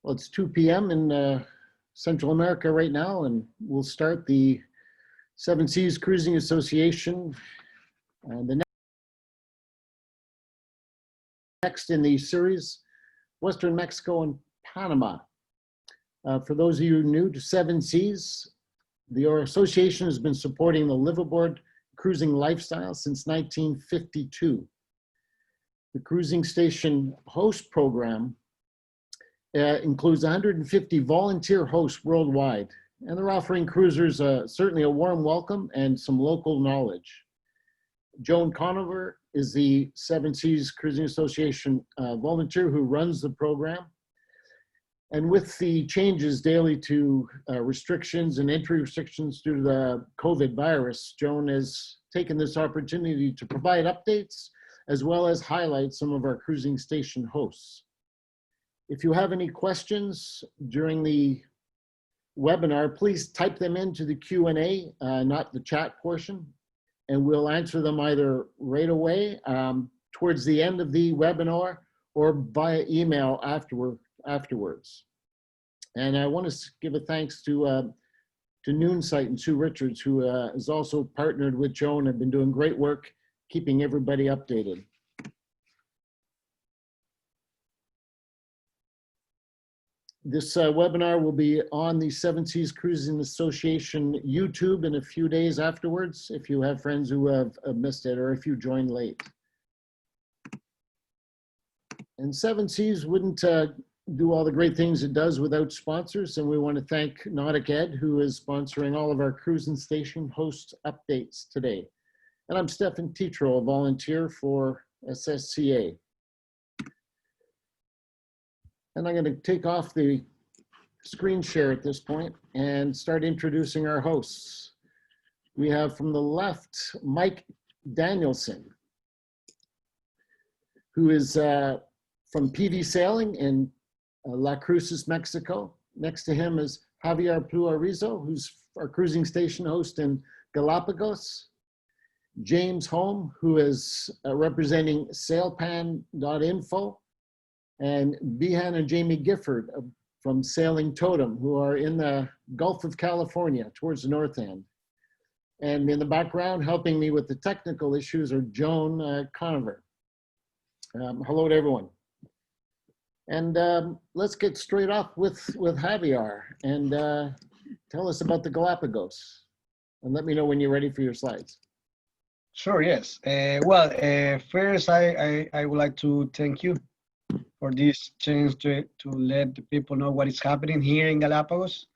Well, it's 2 p.m. in Central America right now, and we'll start the Seven Seas Cruising Association. The next in the series, Western Mexico and Panama. For those of you new to Seven Seas, the association has been supporting the liveaboard cruising lifestyle since 1952. The cruising station host program includes 150 volunteer hosts worldwide, and they're offering cruisers certainly a warm welcome and some local knowledge. Joan Conover is the Seven Seas Cruising Association volunteer who runs the program. And with the changes daily to restrictions and entry restrictions due to the COVID virus, Joan has taken this opportunity to provide updates as well as highlight some of our cruising station hosts. If you have any questions during the webinar, please type them into the Q&A, not the chat portion, and we'll answer them either right away towards the end of the webinar or via email afterwards. And I want to give a thanks to Noonsight and Sue Richards, who has also partnered with Joan and been doing great work keeping everybody updated. This webinar will be on the Seven Seas Cruising Association YouTube in a few days afterwards, if you have friends who have missed it or if you joined late. And Seven Seas wouldn't do all the great things it does without sponsors, and we want to thank Nautic Ed, who is sponsoring all of our cruising station host updates today. And I'm Stefan Tetro, a volunteer for SSCA. And I'm going to take off the screen share at this point and start introducing our hosts. We have from the left, Mike Danielson, who is from PV Sailing in La Cruces, Mexico. Next to him is Javier Pluarizo, who's our cruising station host in Galapagos. James Holm, who is representing sailpan.info. And Behan and Jamie Gifford from Sailing Totem, who are in the Gulf of California towards the north end. And in the background, helping me with the technical issues, are Joan Conover. Hello to everyone. And let's get straight off with Javier and tell us about the Galapagos. And let me know when you're ready for your slides. Sure, yes. First, I would like to thank you for this chance to let the people know what is happening here in Galapagos.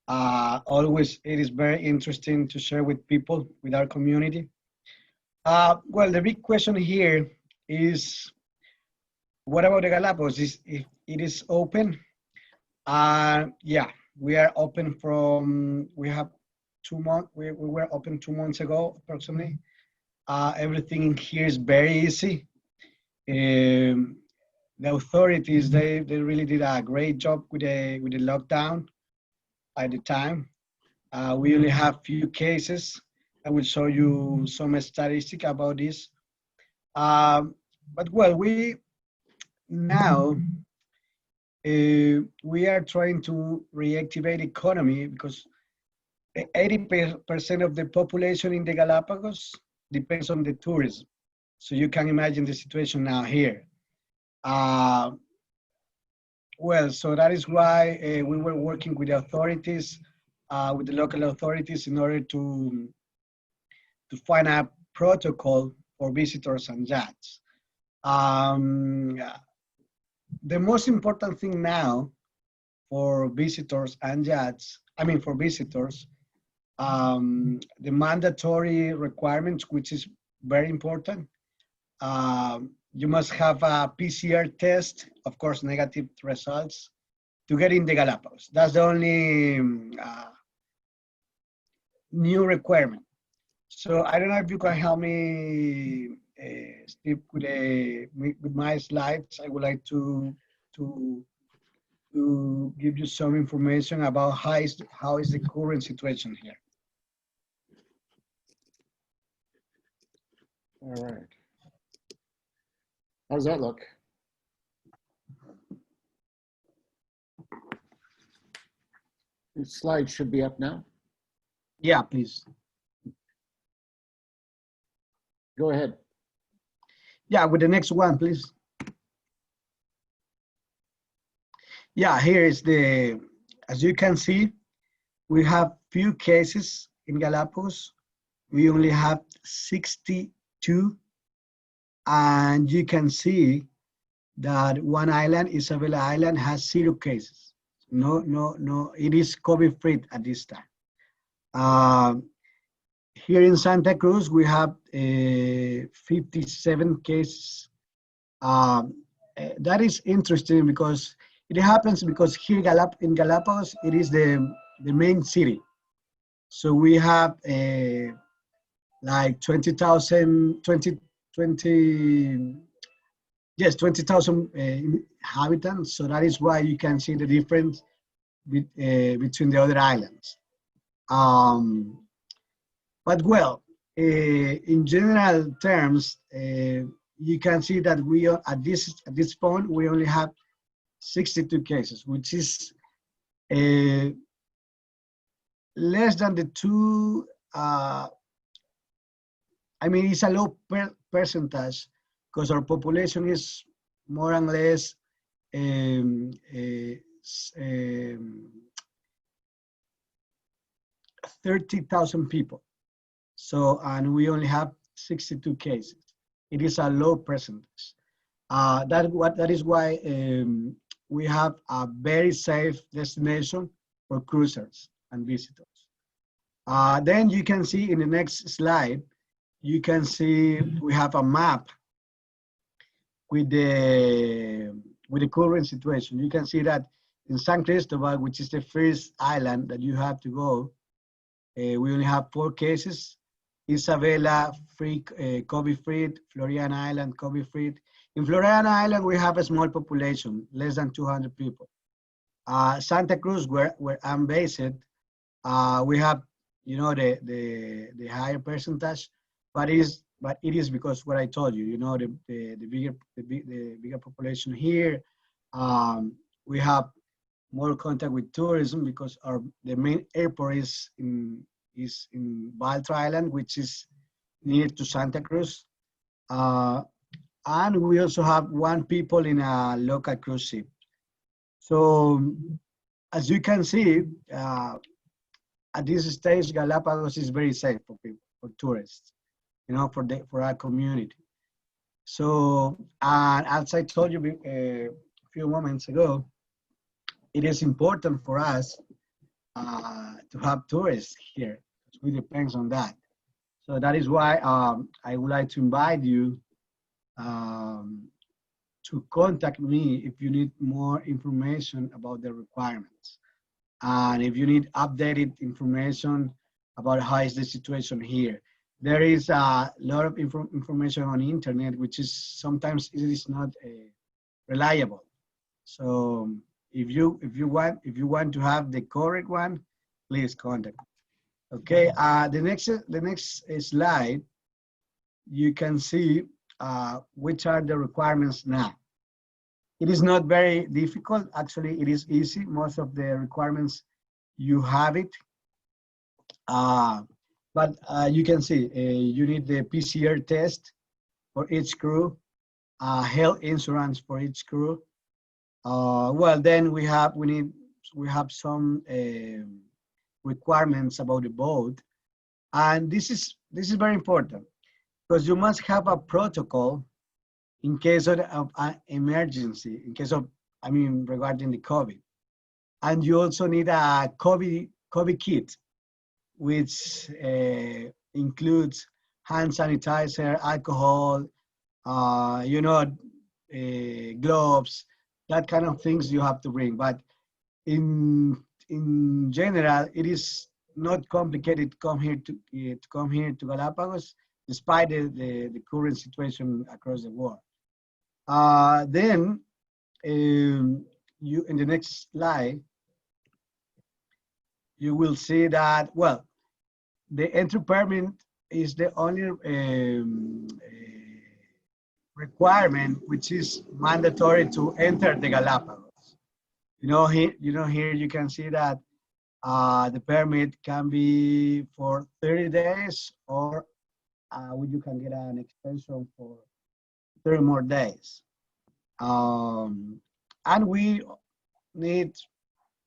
Always, it is very interesting to share with people, with our community. Well, the big question here is, what about the Galapagos? If it is open? Yeah, we are open from, we have 2 months, we were open 2 months ago, approximately. Everything here is very easy. The authorities, they really did a great job with the lockdown at the time. We only have few cases. I will show you some statistics about this. But well, we are trying to reactivate the economy because 80% of the population in the Galapagos depends on the tourism. So you can imagine the situation now here. Well, so that is why we were working with the authorities, with the local authorities, in order to find a protocol for visitors and yachts. The most important thing now for visitors and yachts, for visitors, the mandatory requirements, which is very important. You must have a PCR test, of course, negative results, to get in the Galapagos. That's the only new requirement. So I don't know if you can help me, Steve, with my slides. I would like to give you some information about how is the current situation here. All right. How does that look? The slide should be up now. Yeah, please. Go ahead. Yeah, with the next one, please. Yeah, here is the, as you can see, we have few cases in Galapagos. We only have 62, and you can see that one island, Isabella Island, has 0 cases. No, it is COVID-free at this time. Here in Santa Cruz, we have 57 cases. That is interesting because it happens because here in Galapagos, it is the main city. So we have like 20,000 inhabitants. So that is why you can see the difference between the other islands. But well, in general terms, you can see that we are at this point we only have 62 cases, which is less than the two. I mean, it's a low percentage because our population is more or less 30,000 people. So, and we only have 62 cases. It is a low percentage. That is why we have a very safe destination for cruisers and visitors. Then you can see in the next slide, you can see we have a map with the current situation. You can see that in San Cristobal, which is the first island that you have to go, we only have 4 cases. Isabela, COVID-free, Floriana Island, COVID-free. In Floriana Island, we have a small population, less than 200 people. Santa Cruz, where I'm based, we have, you know, the higher percentage, but it is because what I told you, you know, the bigger population here. We have more contact with tourism because the main airport is in Baltra Island, which is near to Santa Cruz. And we also have 1 people in a local cruise ship. So as you can see, at this stage, Galapagos is very safe for people, for tourists, you know, for our community. So, and as I told you a few moments ago, it is important for us to have tourists here. We depends on that. So that is why I would like to invite you to contact me if you need more information about the requirements. And if you need updated information about how is the situation here. There is a lot of information on the internet, which is sometimes it is not reliable. So if you want to have the correct one, please contact me. Okay, the next slide, you can see which are the requirements now. It is not very difficult. Actually, it is easy. Most of the requirements, you have it. But you can see you need the PCR test for each crew, health insurance for each crew. Well, then we have some requirements about the boat, and this is very important because you must have a protocol in case of an emergency, in case of, I mean, regarding the COVID. And you also need a COVID kit, which includes hand sanitizer, alcohol, you know, gloves, that kind of things you have to bring. But in general, it is not complicated to come here to Galapagos, despite the current situation across the world. Then you in the next slide, you will see that, well, the entry permit is the only requirement which is mandatory to enter the Galapagos. Here you can see that The permit can be for 30 days, or you can get an extension for 30 more days. And we need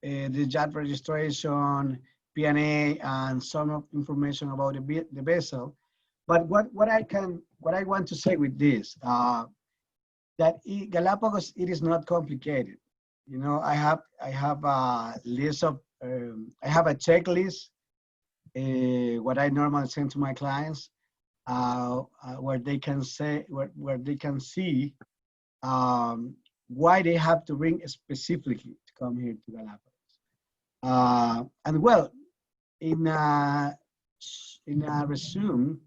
the yacht registration, P&A, and some information about the vessel. But what I want to say with this, that Galapagos, it is not complicated. You know, I have a list of I have a checklist, what I normally send to my clients, where they can say where they can see why they have to bring specifically to come here to Galapagos. And well, in a resume,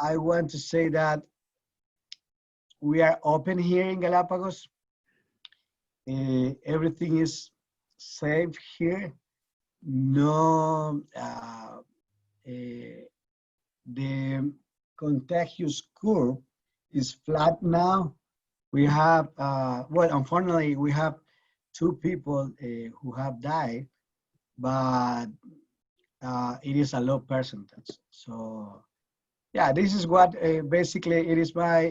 I want to say that we are open here in Galapagos. Everything is safe here. No, the contagious curve is flat now. We have, well, unfortunately, we have 2 people who have died, but it is a low percentage. So, yeah, this is what basically it is my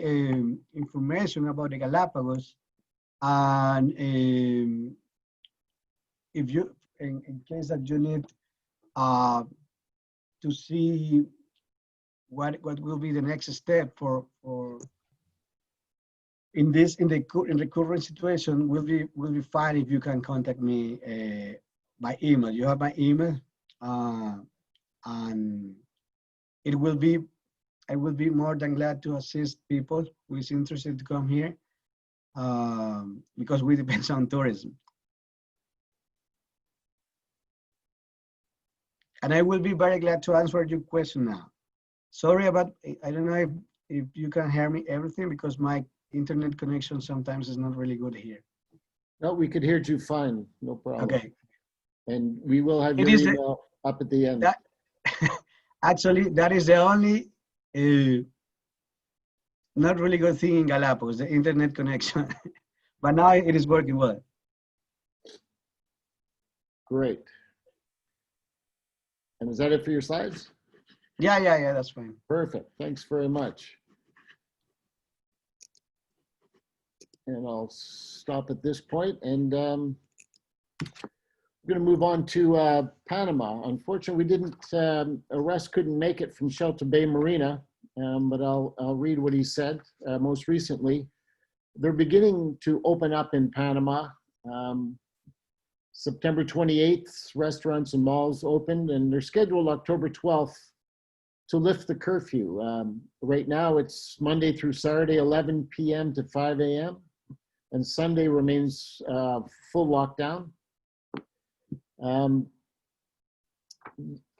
information about the Galapagos. And if you, in case that you need to see what will be the next step for in the current situation, will be fine if you can contact me by email. You have my email, and it will be, I will be more than glad to assist people who is interested to come here, because we depend on tourism. And I will be very glad to answer your question now. Sorry about, I don't know if you can hear me everything, because my internet connection sometimes is not really good here. No, we could hear you fine, no problem. Okay. And we will have It your is email up at the end. That, actually, that is the only not really good thing in Galapagos, the internet connection. But now it is working well. Great. And is that it for your slides? Yeah, that's fine. Perfect. Thanks very much. And I'll stop at this point, and we're going to move on to Panama. Unfortunately, we didn't, Russ couldn't make it from Shelter Bay Marina, but I'll read what he said most recently. They're beginning to open up in Panama. September 28th, restaurants and malls opened, and they're scheduled October 12th to lift the curfew. Right now, it's Monday through Saturday, 11 p.m. to 5 a.m., and Sunday remains full lockdown.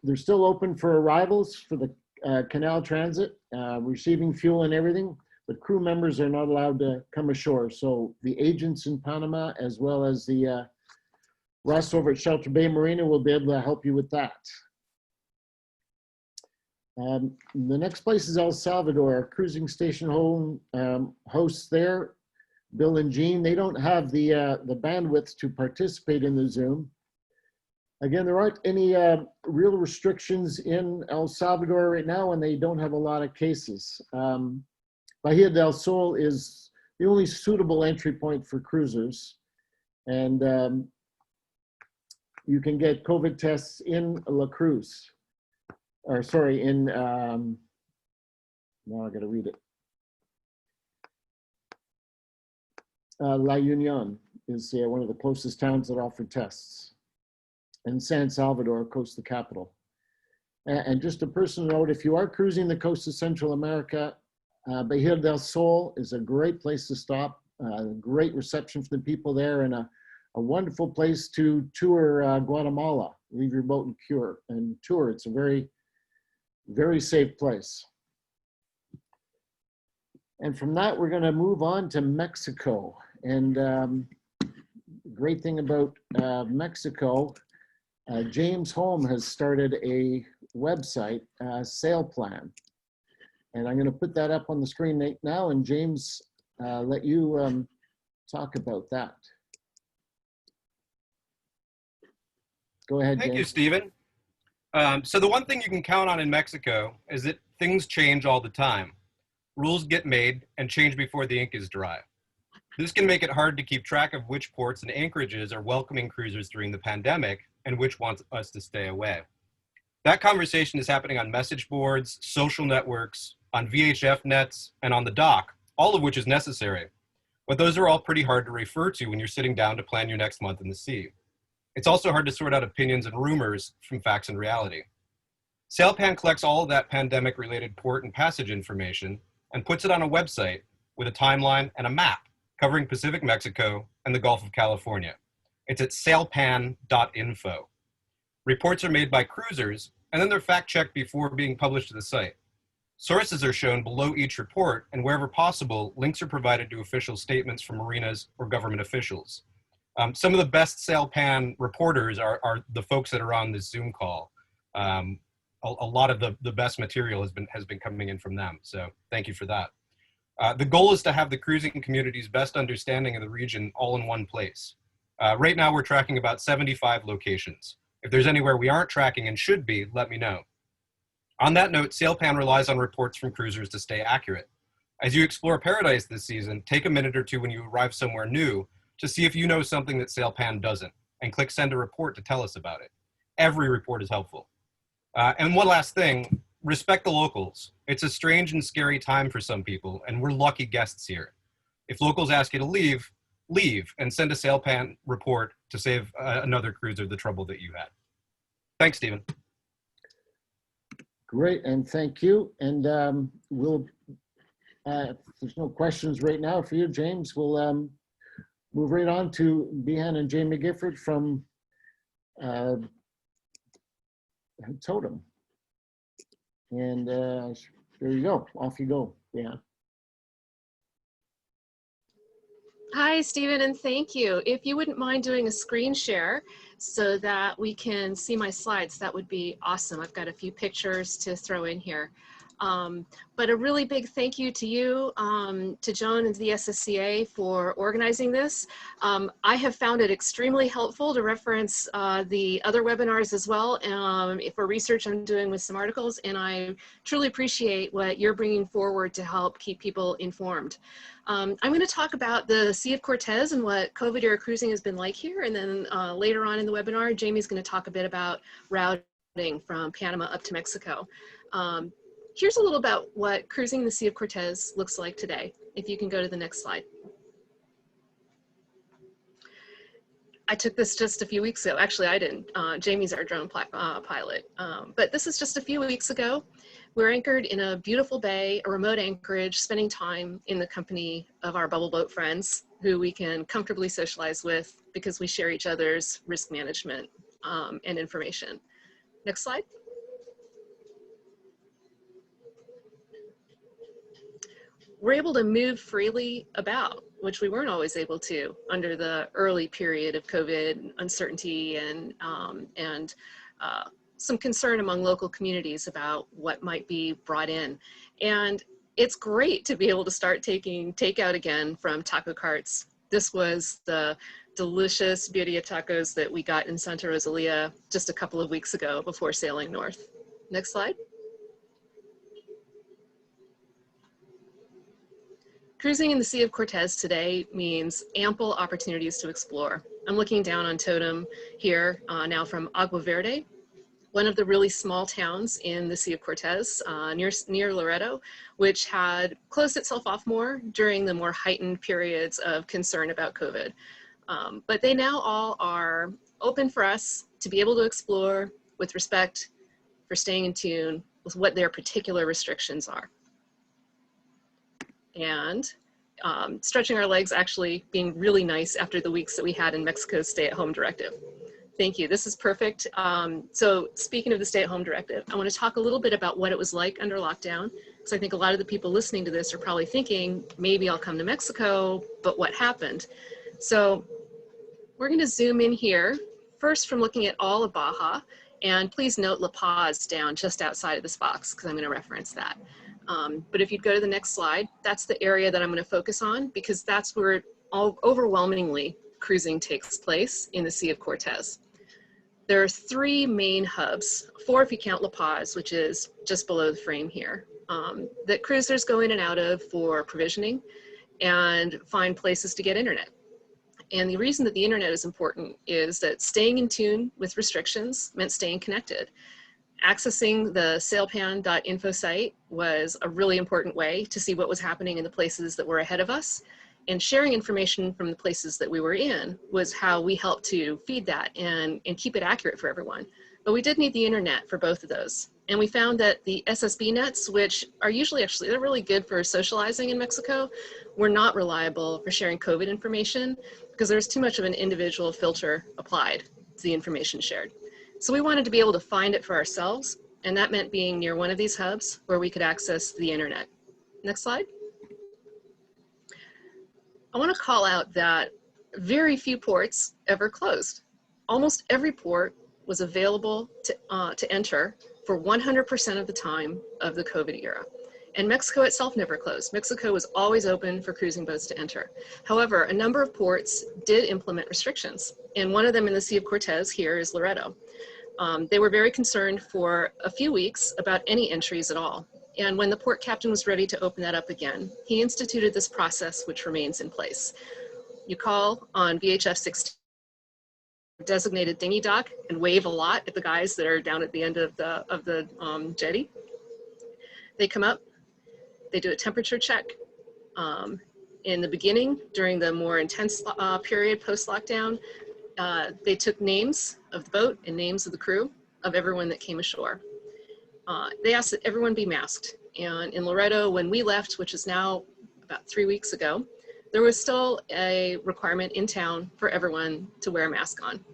They're still open for arrivals for the canal transit, receiving fuel and everything, but crew members are not allowed to come ashore. So the agents in Panama, as well as the Russ over at Shelter Bay Marina, will be able to help you with that. The next place is El Salvador. Our cruising station home hosts there, Bill and Jean. They don't have the bandwidth to participate in the Zoom. Again, there aren't any real restrictions in El Salvador right now, and they don't have a lot of cases. Bahia del Sol is the only suitable entry point for cruisers, and you can get COVID tests in La Cruz, or sorry, in, now I gotta read it. La Union is one of the closest towns that offer tests. And San Salvador, of course, the capital. And just a personal note, if you are cruising the coast of Central America, Bahia del Sol is a great place to stop, great reception for the people there, and a wonderful place to tour Guatemala. Leave your boat and tour. It's a very, very safe place. And from that, we're gonna move on to Mexico. And the great thing about Mexico, James Holm has started a website, Sail Plan. And I'm gonna put that up on the screen now, and James, let you talk about that. Go ahead, Thank you, James. Stephen. So the one thing you can count on in Mexico is that things change all the time. Rules get made and change before the ink is dry. This can make it hard to keep track of which ports and anchorages are welcoming cruisers during the pandemic and which want us to stay away. That conversation is happening on message boards, social networks, on VHF nets, and on the dock, all of which is necessary. But those are all pretty hard to refer to when you're sitting down to plan your next month in the sea. It's also hard to sort out opinions and rumors from facts and reality. SailPan collects all of that pandemic-related port and passage information and puts it on a website with a timeline and a map covering Pacific Mexico and the Gulf of California. It's at sailpan.info. Reports are made by cruisers, and then they're fact-checked before being published to the site. Sources are shown below each report, and wherever possible, links are provided to official statements from marinas or government officials. Some of the best SailPan reporters are the folks that are on this Zoom call. A lot of the best material has been coming in from them, so thank you for that. The goal is to have the cruising community's best understanding of the region all in one place. Right now, we're tracking about 75 locations. If there's anywhere we aren't tracking and should be, let me know. On that note, SailPan relies on reports from cruisers to stay accurate. As you explore Paradise this season, take a minute or two when you arrive somewhere new to see if you know something that SailPan doesn't, and click send a report to tell us about it. Every report is helpful. And one last thing, respect the locals. It's a strange and scary time for some people, and we're lucky guests here. If locals ask you to leave, leave and send a SailPan report to save another cruiser the trouble that you had. Thanks, Stephen. Great, and thank you. And we'll, if there's no questions right now for you, James, we'll move right on to Behan and Jamie Gifford from Totem. And there you go, off you go, Behan. Hi, Stephen, and thank you. If you wouldn't mind doing a screen share so that we can see my slides, that would be awesome. I've got a few pictures to throw in here. But a really big thank you to you, to Joan and to the SSCA for organizing this. I have found it extremely helpful to reference the other webinars as well for research I'm doing with some articles, and I truly appreciate what you're bringing forward to help keep people informed. I'm going to talk about the Sea of Cortez and what COVID-era cruising has been like here, and then later on in the webinar, Jamie's going to talk a bit about routing from Panama up to Mexico. Here's a little about what cruising the Sea of Cortez looks like today. If you can go to the next slide. I took this just a few weeks ago. Actually, I didn't. Jamie's our drone pilot. But this is just a few weeks ago. We're anchored in a beautiful bay, a remote anchorage, spending time in the company of our bubble boat friends who we can comfortably socialize with because we share each other's risk management and information. Next slide. We're able to move freely about, which we weren't always able to under the early period of COVID uncertainty and some concern among local communities about what might be brought in. And it's great to be able to start taking takeout again from taco carts. This was the delicious birria tacos that we got in Santa Rosalia just a couple of weeks ago before sailing north. Next slide. Cruising in the Sea of Cortez today means ample opportunities to explore. I'm looking down on Totem here now from Agua Verde, one of the really small towns in the Sea of Cortez near Loreto, which had closed itself off more during the more heightened periods of concern about COVID. But they now all are open for us to be able to explore with respect for staying in tune with what their particular restrictions are. And stretching our legs actually being really nice after the weeks that we had in Mexico's stay-at-home directive. Thank you, this is perfect. So speaking of the stay-at-home directive, I want to talk a little bit about what it was like under lockdown, because I think a lot of the people listening to this are probably thinking, maybe I'll come to Mexico, but what happened? So we're going to zoom in here, first from looking at all of Baja, and please note La Paz down just outside of this box, because I'm going to reference that. But if you'd go to the next slide, that's the area that I'm going to focus on, because that's where overwhelmingly cruising takes place in the Sea of Cortez. There are 3 main hubs, 4 if you count La Paz, which is just below the frame here, that cruisers go in and out of for provisioning and find places to get internet. And the reason that the internet is important is that staying in tune with restrictions meant staying connected. Accessing the sailpan.info site was a really important way to see what was happening in the places that were ahead of us. And sharing information from the places that we were in was how we helped to feed that and keep it accurate for everyone. But we did need the internet for both of those. And we found that the SSB nets, which are usually they're really good for socializing in Mexico, were not reliable for sharing COVID information because there was too much of an individual filter applied to the information shared. So we wanted to be able to find it for ourselves. And that meant being near one of these hubs where we could access the internet. Next slide. I want to call out that very few ports ever closed. Almost every port was available to enter for 100% of the time of the COVID era. And Mexico itself never closed. Mexico was always open for cruising boats to enter. However, a number of ports did implement restrictions. And one of them in the Sea of Cortez here is Loreto. They were very concerned for a few weeks about any entries at all. And when the port captain was ready to open that up again, he instituted this process which remains in place. You call on VHF 16 designated dinghy dock and wave a lot at the guys that are down at the end of the jetty. They come up, they do a temperature check. In the beginning, during the more intense period post-lockdown, they took names of the boat and names of the crew of everyone that came ashore. They asked that everyone be masked. And in Loreto, when we left, which is now about 3 weeks ago, there was still a requirement in town for everyone to wear a mask on,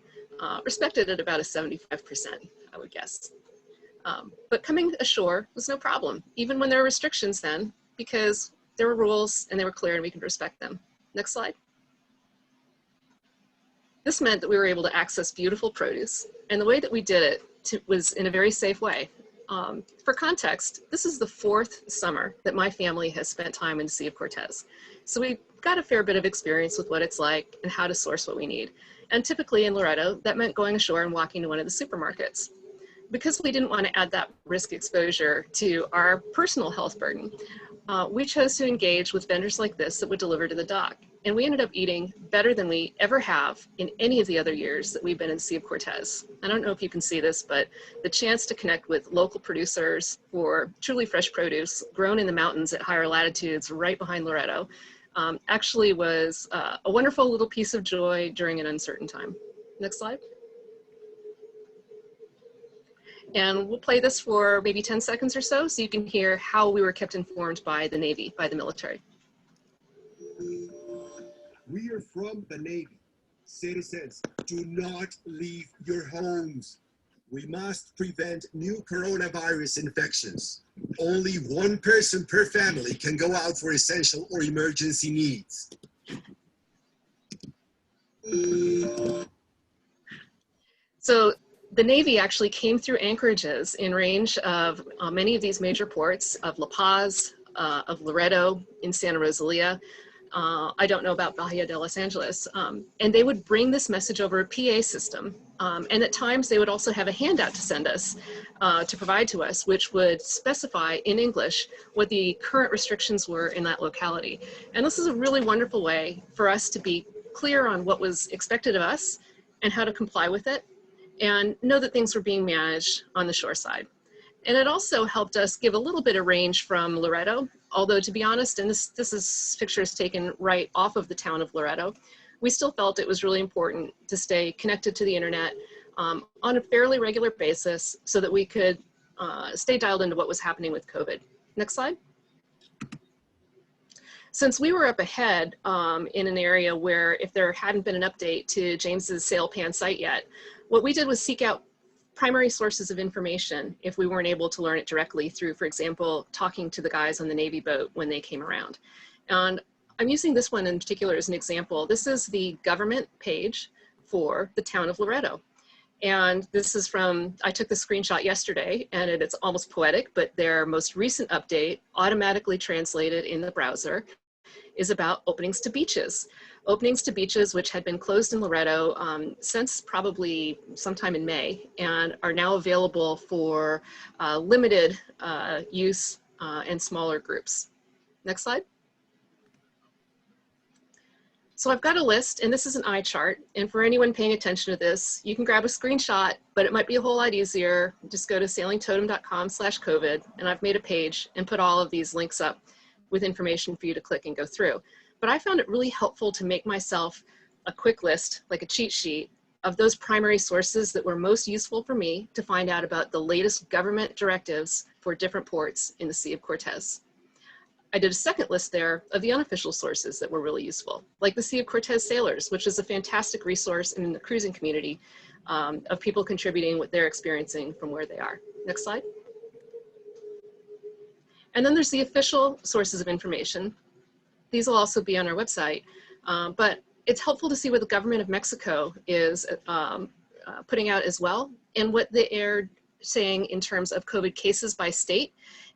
respected at about a 75%, I would guess. But coming ashore was no problem, even when there were restrictions then, because there were rules and they were clear and we could respect them. Next slide. This meant that we were able to access beautiful produce, and the way that we did it was in a very safe way. For context, this is the 4th summer that my family has spent time in the Sea of Cortez. So we've got a fair bit of experience with what it's like and how to source what we need. And typically in Loreto, that meant going ashore and walking to one of the supermarkets. Because we didn't want to add that risk exposure to our personal health burden, we chose to engage with vendors like this that would deliver to the dock. And we ended up eating better than we ever have in any of the other years that we've been in the Sea of Cortez. I don't know if you can see this, but the chance to connect with local producers for truly fresh produce grown in the mountains at higher latitudes right behind Loreto actually was a wonderful little piece of joy during an uncertain time. Next slide. And we'll play this for maybe 10 seconds or so you can hear how we were kept informed by the Navy, by the military. We are from the Navy. Citizens, do not leave your homes. We must prevent new coronavirus infections. Only one person per family can go out for essential or emergency needs. So the Navy actually came through anchorages in range of many of these major ports of La Paz, of Loreto, in Santa Rosalia. I don't know about Bahia de Los Angeles. And they would bring this message over a PA system. And at times they would also have a handout to send us, to provide to us, which would specify in English what the current restrictions were in that locality. And this is a really wonderful way for us to be clear on what was expected of us and how to comply with it, and know that things were being managed on the shore side. And it also helped us give a little bit of range from Loreto, although to be honest, and this is pictures taken right off of the town of Loreto, we still felt it was really important to stay connected to the internet on a fairly regular basis so that we could stay dialed into what was happening with COVID. Next slide. Since we were up ahead in an area where if there hadn't been an update to James's sailpan site yet, what we did was seek out primary sources of information if we weren't able to learn it directly through, for example, talking to the guys on the Navy boat when they came around. And I'm using this one in particular as an example. This is the government page for the town of Loreto. And this is from, I took the screenshot yesterday and it's almost poetic, but their most recent update automatically translated in the browser is about openings to beaches. Openings to beaches which had been closed in Loretto since probably sometime in May and are now available for limited use and smaller groups. Next slide. So I've got a list, and this is an eye chart. And for anyone paying attention to this, you can grab a screenshot, but it might be a whole lot easier. Just go to sailingtotem.com/COVID, and I've made a page and put all of these links up with information for you to click and go through. But I found it really helpful to make myself a quick list, like a cheat sheet, of those primary sources that were most useful for me to find out about the latest government directives for different ports in the Sea of Cortez. I did a second list there of the unofficial sources that were really useful, like the Sea of Cortez Sailors, which is a fantastic resource in the cruising community of people contributing what they're experiencing from where they are. Next slide. And then there's the official sources of information. These will also be on our website, but it's helpful to see what the government of Mexico is putting out as well, and what they are saying in terms of COVID cases by state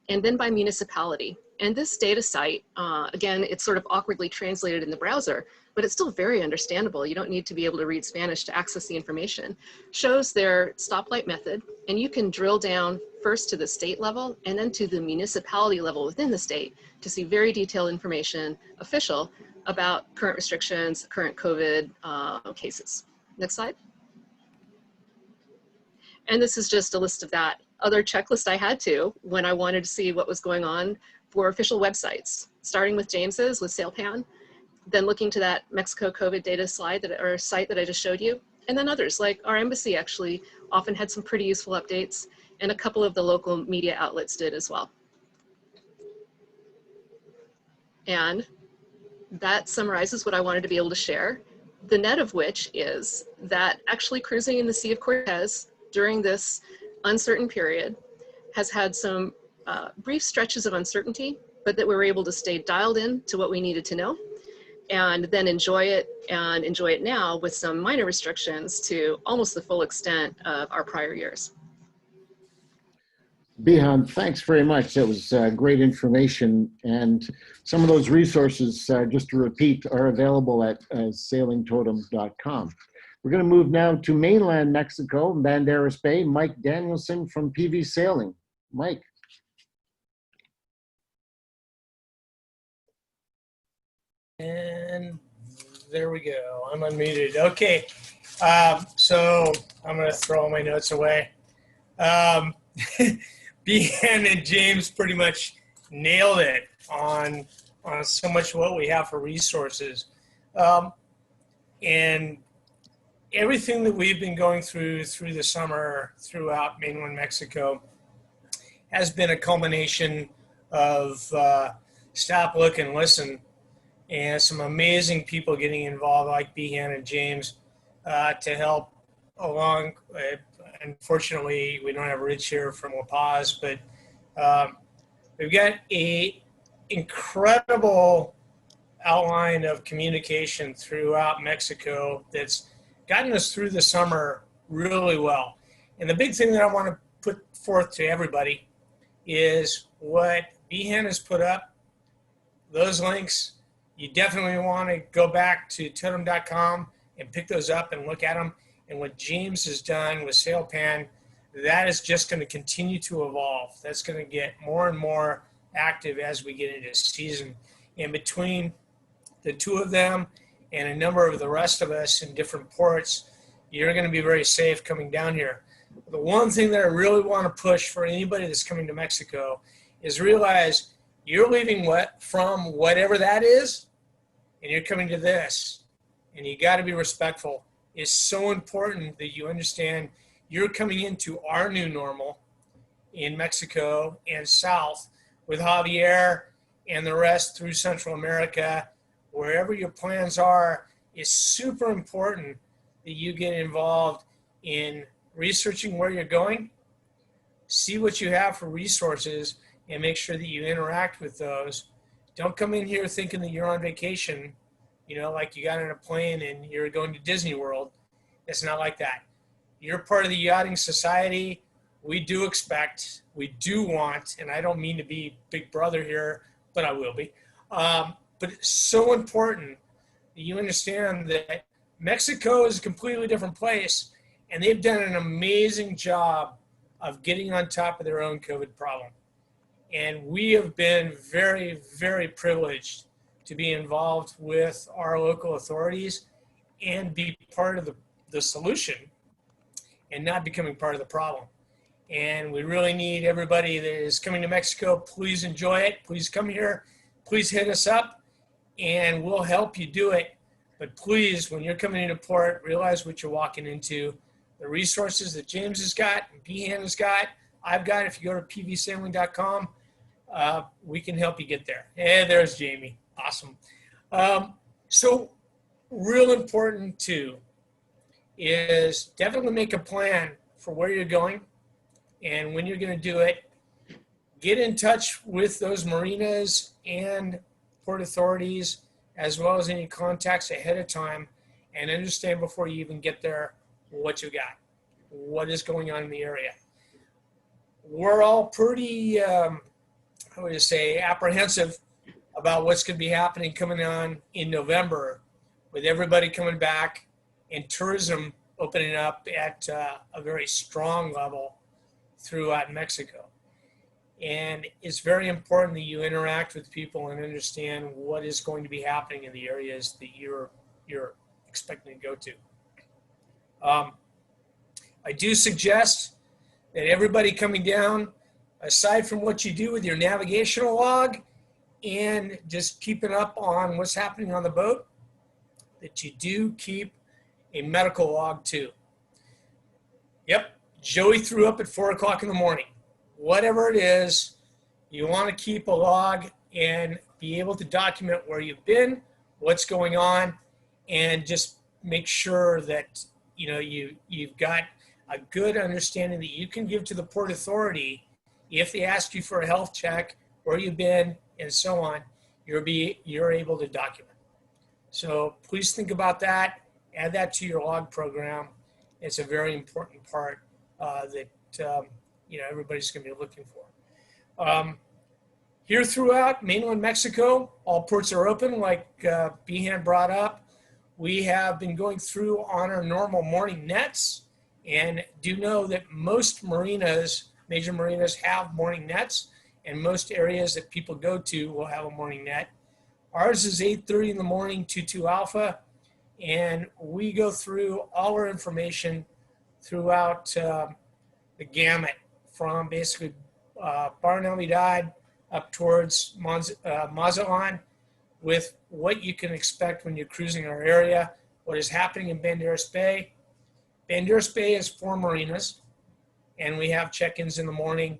and then by municipality. And this data site, again, it's sort of awkwardly translated in the browser, but it's still very understandable. You don't need to be able to read Spanish to access the information. Shows their stoplight method, and you can drill down first to the state level and then to the municipality level within the state to see very detailed information, official, about current restrictions, current COVID cases. Next slide. And this is just a list of that other checklist I had to when I wanted to see what was going on for official websites, starting with James's with SailPan, then looking to that Mexico COVID data slide or site that I just showed you, and then others like our embassy actually often had some pretty useful updates, and a couple of the local media outlets did as well. And that summarizes what I wanted to be able to share, the net of which is that actually cruising in the Sea of Cortez during this uncertain period has had some brief stretches of uncertainty, but that we were able to stay dialed in to what we needed to know and then enjoy it, and enjoy it now with some minor restrictions to almost the full extent of our prior years. Behan, thanks very much. That was great information. And some of those resources, just to repeat, are available at sailingtotem.com. We're going to move now to mainland Mexico, Banderas Bay. Mike Danielson from PV Sailing. Mike. And there we go. I'm unmuted. Okay. So I'm going to throw all my notes away. Behan and James pretty much nailed it on so much of what we have for resources. And everything that we've been going through the summer throughout mainland Mexico has been a culmination of stop, look, and listen, and some amazing people getting involved like Behan and James to help along. Unfortunately, we don't have Rich here from La Paz, but we've got a incredible outline of communication throughout Mexico that's gotten us through the summer really well. And the big thing that I want to put forth to everybody is what Behan has put up, those links. You definitely want to go back to totem.com and pick those up and look at them. And what James has done with SailPan, that is just going to continue to evolve. That's going to get more and more active as we get into season. And between the two of them and a number of the rest of us in different ports, you're going to be very safe coming down here. The one thing that I really want to push for anybody that's coming to Mexico is realize you're leaving from whatever that is, and you're coming to this, and you got to be respectful. It's so important that you understand you're coming into our new normal in Mexico and south with Javier and the rest through Central America. Wherever your plans are, it's super important that you get involved in researching where you're going, see what you have for resources, and make sure that you interact with those. Don't come in here thinking that you're on vacation, you know, like you got on a plane and you're going to Disney World. It's not like that. You're part of the yachting society. We do expect, we do want, and I don't mean to be big brother here, but I will be. but it's so important that you understand that Mexico is a completely different place, and they've done an amazing job of getting on top of their own COVID problem. And we have been very, very privileged to be involved with our local authorities and be part of the solution and not becoming part of the problem. And we really need everybody that is coming to Mexico, please enjoy it. Please come here. Please hit us up and we'll help you do it. But please, when you're coming into port, realize what you're walking into. The resources that James has got, and Behan has got, I've got. If you go to pvsailing.com, we can help you get there. Hey, there's Jamie. Awesome. So real important too is definitely make a plan for where you're going and when you're going to do it. Get in touch with those marinas and port authorities, as well as any contacts ahead of time, and understand before you even get there what you got, what is going on in the area. We're all pretty, I would say, apprehensive about what's going to be happening coming on in November, with everybody coming back and tourism opening up at a very strong level throughout Mexico. And it's very important that you interact with people and understand what is going to be happening in the areas that you're expecting to go to. I do suggest that everybody coming down, aside from what you do with your navigational log and just keeping up on what's happening on the boat, that you do keep a medical log too. Yep, Joey threw up at 4 o'clock in the morning. Whatever it is, you want to keep a log and be able to document where you've been, what's going on, and just make sure that you've got a good understanding that you can give to the port authority if they ask you for a health check, where you've been, and so on. You're able to document. So please think about that. Add that to your log program. It's a very important part that everybody's going to be looking for. Here throughout mainland Mexico, all ports are open, like Behan brought up. We have been going through on our normal morning nets, and do know that most marinas, major marinas, have morning nets, and most areas that people go to will have a morning net. Ours is 8:30 in the morning, 22 Alpha, and we go through all our information throughout the gamut from basically Bar Navidad up towards Mazatlan, with what you can expect when you're cruising our area, what is happening in Banderas Bay. Banderas Bay is 4 marinas, and we have check-ins in the morning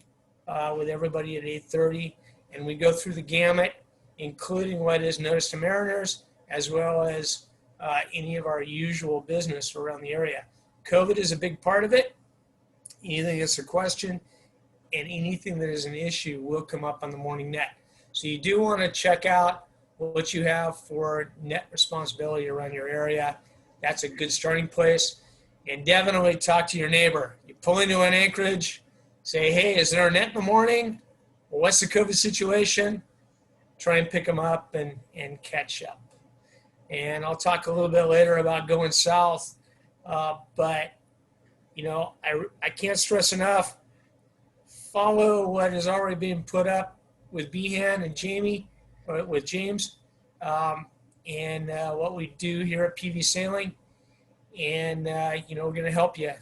with everybody at 8:30, and we go through the gamut, including what is notice to mariners, as well as any of our usual business around the area. COVID is a big part of it. Anything that's a question and anything that is an issue will come up on the morning net. So you do want to check out what you have for net responsibility around your area. That's a good starting place. And definitely talk to your neighbor. You pull into an anchorage, say, hey, is there a net in the morning? Well, what's the COVID situation? Try and pick them up and catch up. And I'll talk a little bit later about going south. But, I can't stress enough, follow what is already being put up with Behan and Jamie, with James, and what we do here at PV Sailing. And, we're going to help you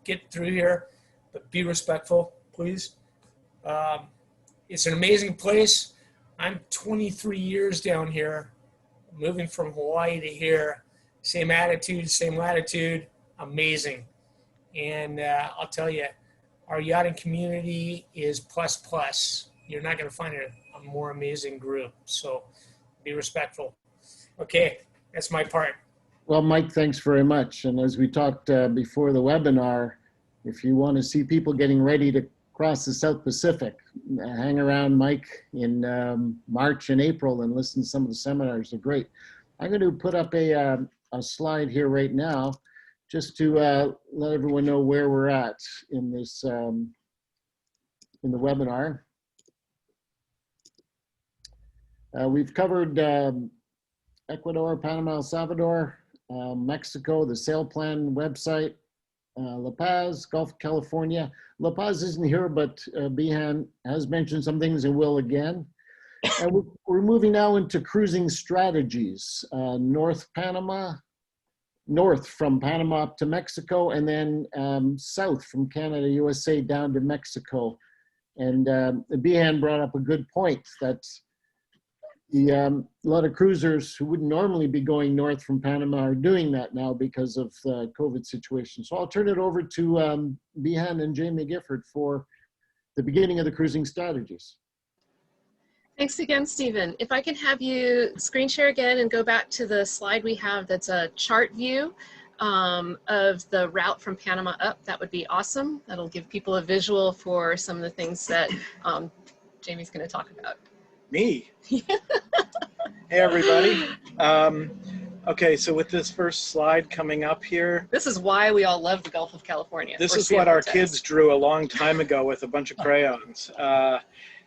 get through here, but be respectful, please. It's an amazing place. I'm 23 years down here, moving from Hawaii to here. Same attitude, same latitude, amazing. And I'll tell you, our yachting community is plus. You're not going to find a more amazing group. So be respectful. Okay, that's my part. Well, Mike, thanks very much. And as we talked before the webinar, if you want to see people getting ready to cross the South Pacific, hang around Mike in March and April and listen to some of the seminars. They're great. I'm going to put up a slide here right now just to let everyone know where we're at in this in the webinar. We've covered Ecuador, Panama, El Salvador, Mexico, the sail plan website, La Paz, Gulf of California. La Paz isn't here, but Behan has mentioned some things and will again. And we're moving now into cruising strategies. North from Panama up to Mexico, and then south from Canada, USA down to Mexico. And Behan brought up a good point that a lot of cruisers who wouldn't normally be going north from Panama are doing that now because of the COVID situation. So I'll turn it over to Behan and Jamie Gifford for the beginning of the cruising strategies. Thanks again, Stephen. If I can have you screen share again and go back to the slide we have that's a chart view of the route from Panama up, that would be awesome. That'll give people a visual for some of the things that Jamie's going to talk about. Me? Hey, everybody. Okay, so with this first slide coming up here. This is why we all love the Gulf of California. This is what our kids drew a long time ago with a bunch of crayons.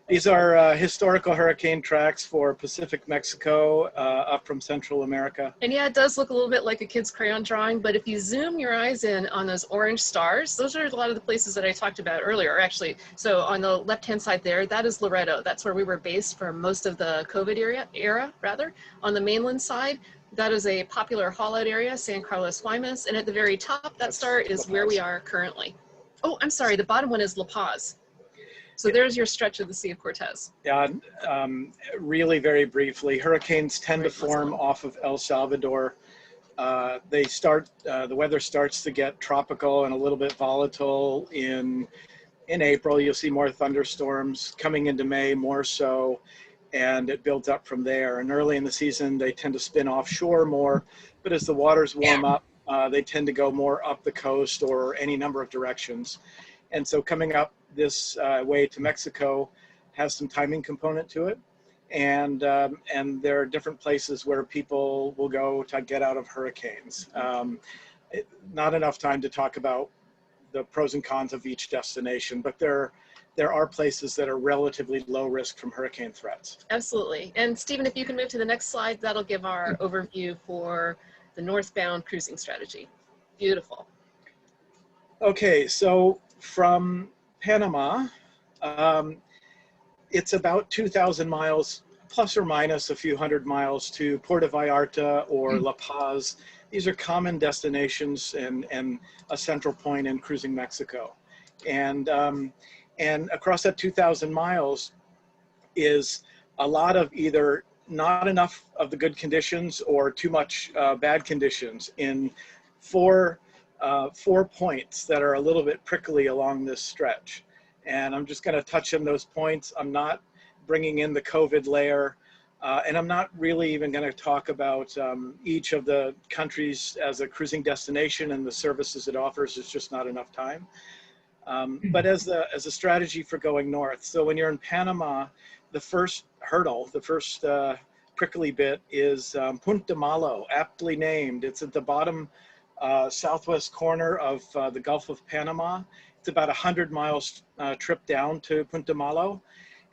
These are historical hurricane tracks for Pacific Mexico up from Central America. And yeah, it does look a little bit like a kid's crayon drawing, but if you zoom your eyes in on those orange stars, those are a lot of the places that I talked about earlier, actually. So on the left-hand side there, that is Loreto. That's where we were based for most of the COVID era. On the mainland side, that is a popular haul-out area, San Carlos Guaymas. And at the very top, that star is where we are currently. Oh, I'm sorry, the bottom one is La Paz. So there's your stretch of the Sea of Cortez. Yeah, really very briefly, hurricanes tend to form off of El Salvador. The weather starts to get tropical and a little bit volatile in April. You'll see more thunderstorms coming into May, more so, and it builds up from there. And early in the season, they tend to spin offshore more, but as the waters warm up, they tend to go more up the coast or any number of directions. And so coming up this way to Mexico has some timing component to it. And there are different places where people will go to get out of hurricanes. Not enough time to talk about the pros and cons of each destination, but there are places that are relatively low risk from hurricane threats. Absolutely. And Stephen, if you can move to the next slide, that'll give our overview for the northbound cruising strategy. Beautiful. Okay, so from Panama, it's about 2,000 miles, plus or minus a few hundred miles, to Puerto Vallarta or La Paz. These are common destinations and a central point in cruising Mexico. And across that 2,000 miles is a lot of either not enough of the good conditions or too much bad conditions in four points that are a little bit prickly along this stretch. And I'm just going to touch on those points. I'm not bringing in the COVID layer, and I'm not really even going to talk about each of the countries as a cruising destination and the services it offers. It's just not enough time. But as a strategy for going north. So when you're in Panama, the first hurdle, the first prickly bit is Punta Malo, aptly named. It's at the bottom southwest corner of the Gulf of Panama. It's about 100 miles trip down to Punta Malo.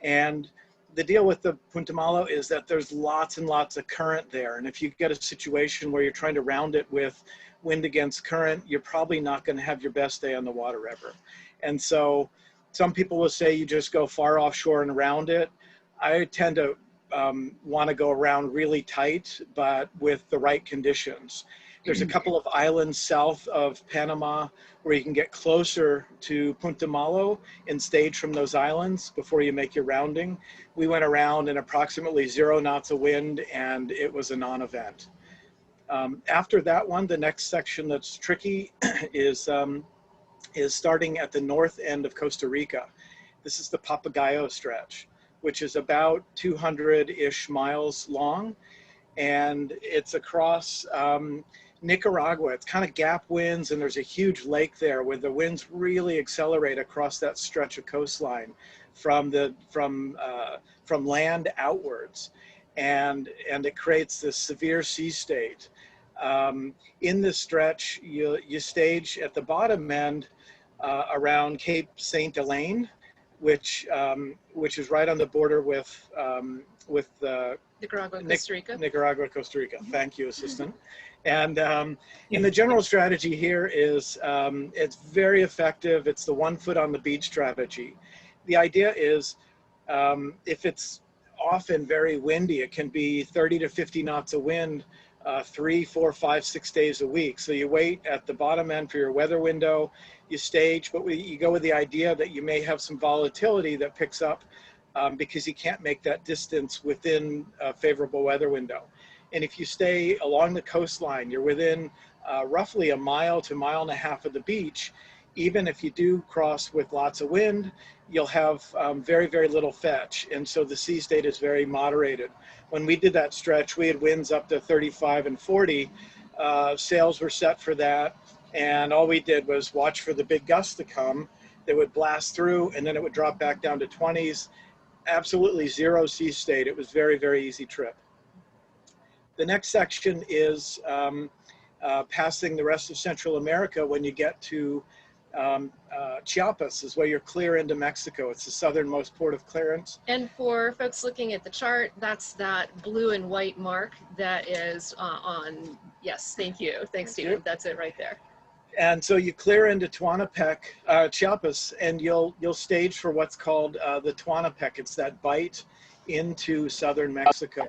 And the deal with the Punta Malo is that there's lots and lots of current there. And if you get a situation where you're trying to round it with wind against current, you're probably not going to have your best day on the water ever. And so some people will say you just go far offshore and around it. I tend to want to go around really tight, but with the right conditions. There's a couple of islands south of Panama where you can get closer to Punta Malo and stage from those islands before you make your rounding. We went around in approximately 0 knots of wind, and it was a non-event. After that one, the next section that's tricky is starting at the north end of Costa Rica. This is the Papagayo stretch, which is about 200-ish miles long, and it's across Nicaragua. It's kind of gap winds, and there's a huge lake there where the winds really accelerate across that stretch of coastline from land outwards, and it creates this severe sea state. In this stretch, you stage at the bottom end around Cape Saint Elaine, which is right on the border with Nicaragua, Costa Rica. Nicaragua, Costa Rica. Thank you, Assistant. And the general strategy here is it's very effective. It's the 1 foot on the beach strategy. The idea is if it's often very windy, it can be 30 to 50 knots of wind 3, 4, 5, 6 days a week. So you wait at the bottom end for your weather window, you stage, but you go with the idea that you may have some volatility that picks up because you can't make that distance within a favorable weather window. And if you stay along the coastline, you're within roughly a mile to mile and a half of the beach. Even if you do cross with lots of wind, you'll have very, very little fetch. And so the sea state is very moderated. When we did that stretch, we had winds up to 35 and 40. Sails were set for that. And all we did was watch for the big gusts to come. They would blast through and then it would drop back down to 20s. Absolutely zero sea state. It was very, very easy trip. The next section is passing the rest of Central America. When you get to Chiapas is where you're clear into Mexico. It's the southernmost port of clearance. And for folks looking at the chart, that's that blue and white mark that is on, yes, thank you. Thanks, Stephen. That's it right there. And so you clear into Chiapas, and you'll stage for what's called the Tehuantepec. It's that bite into southern Mexico.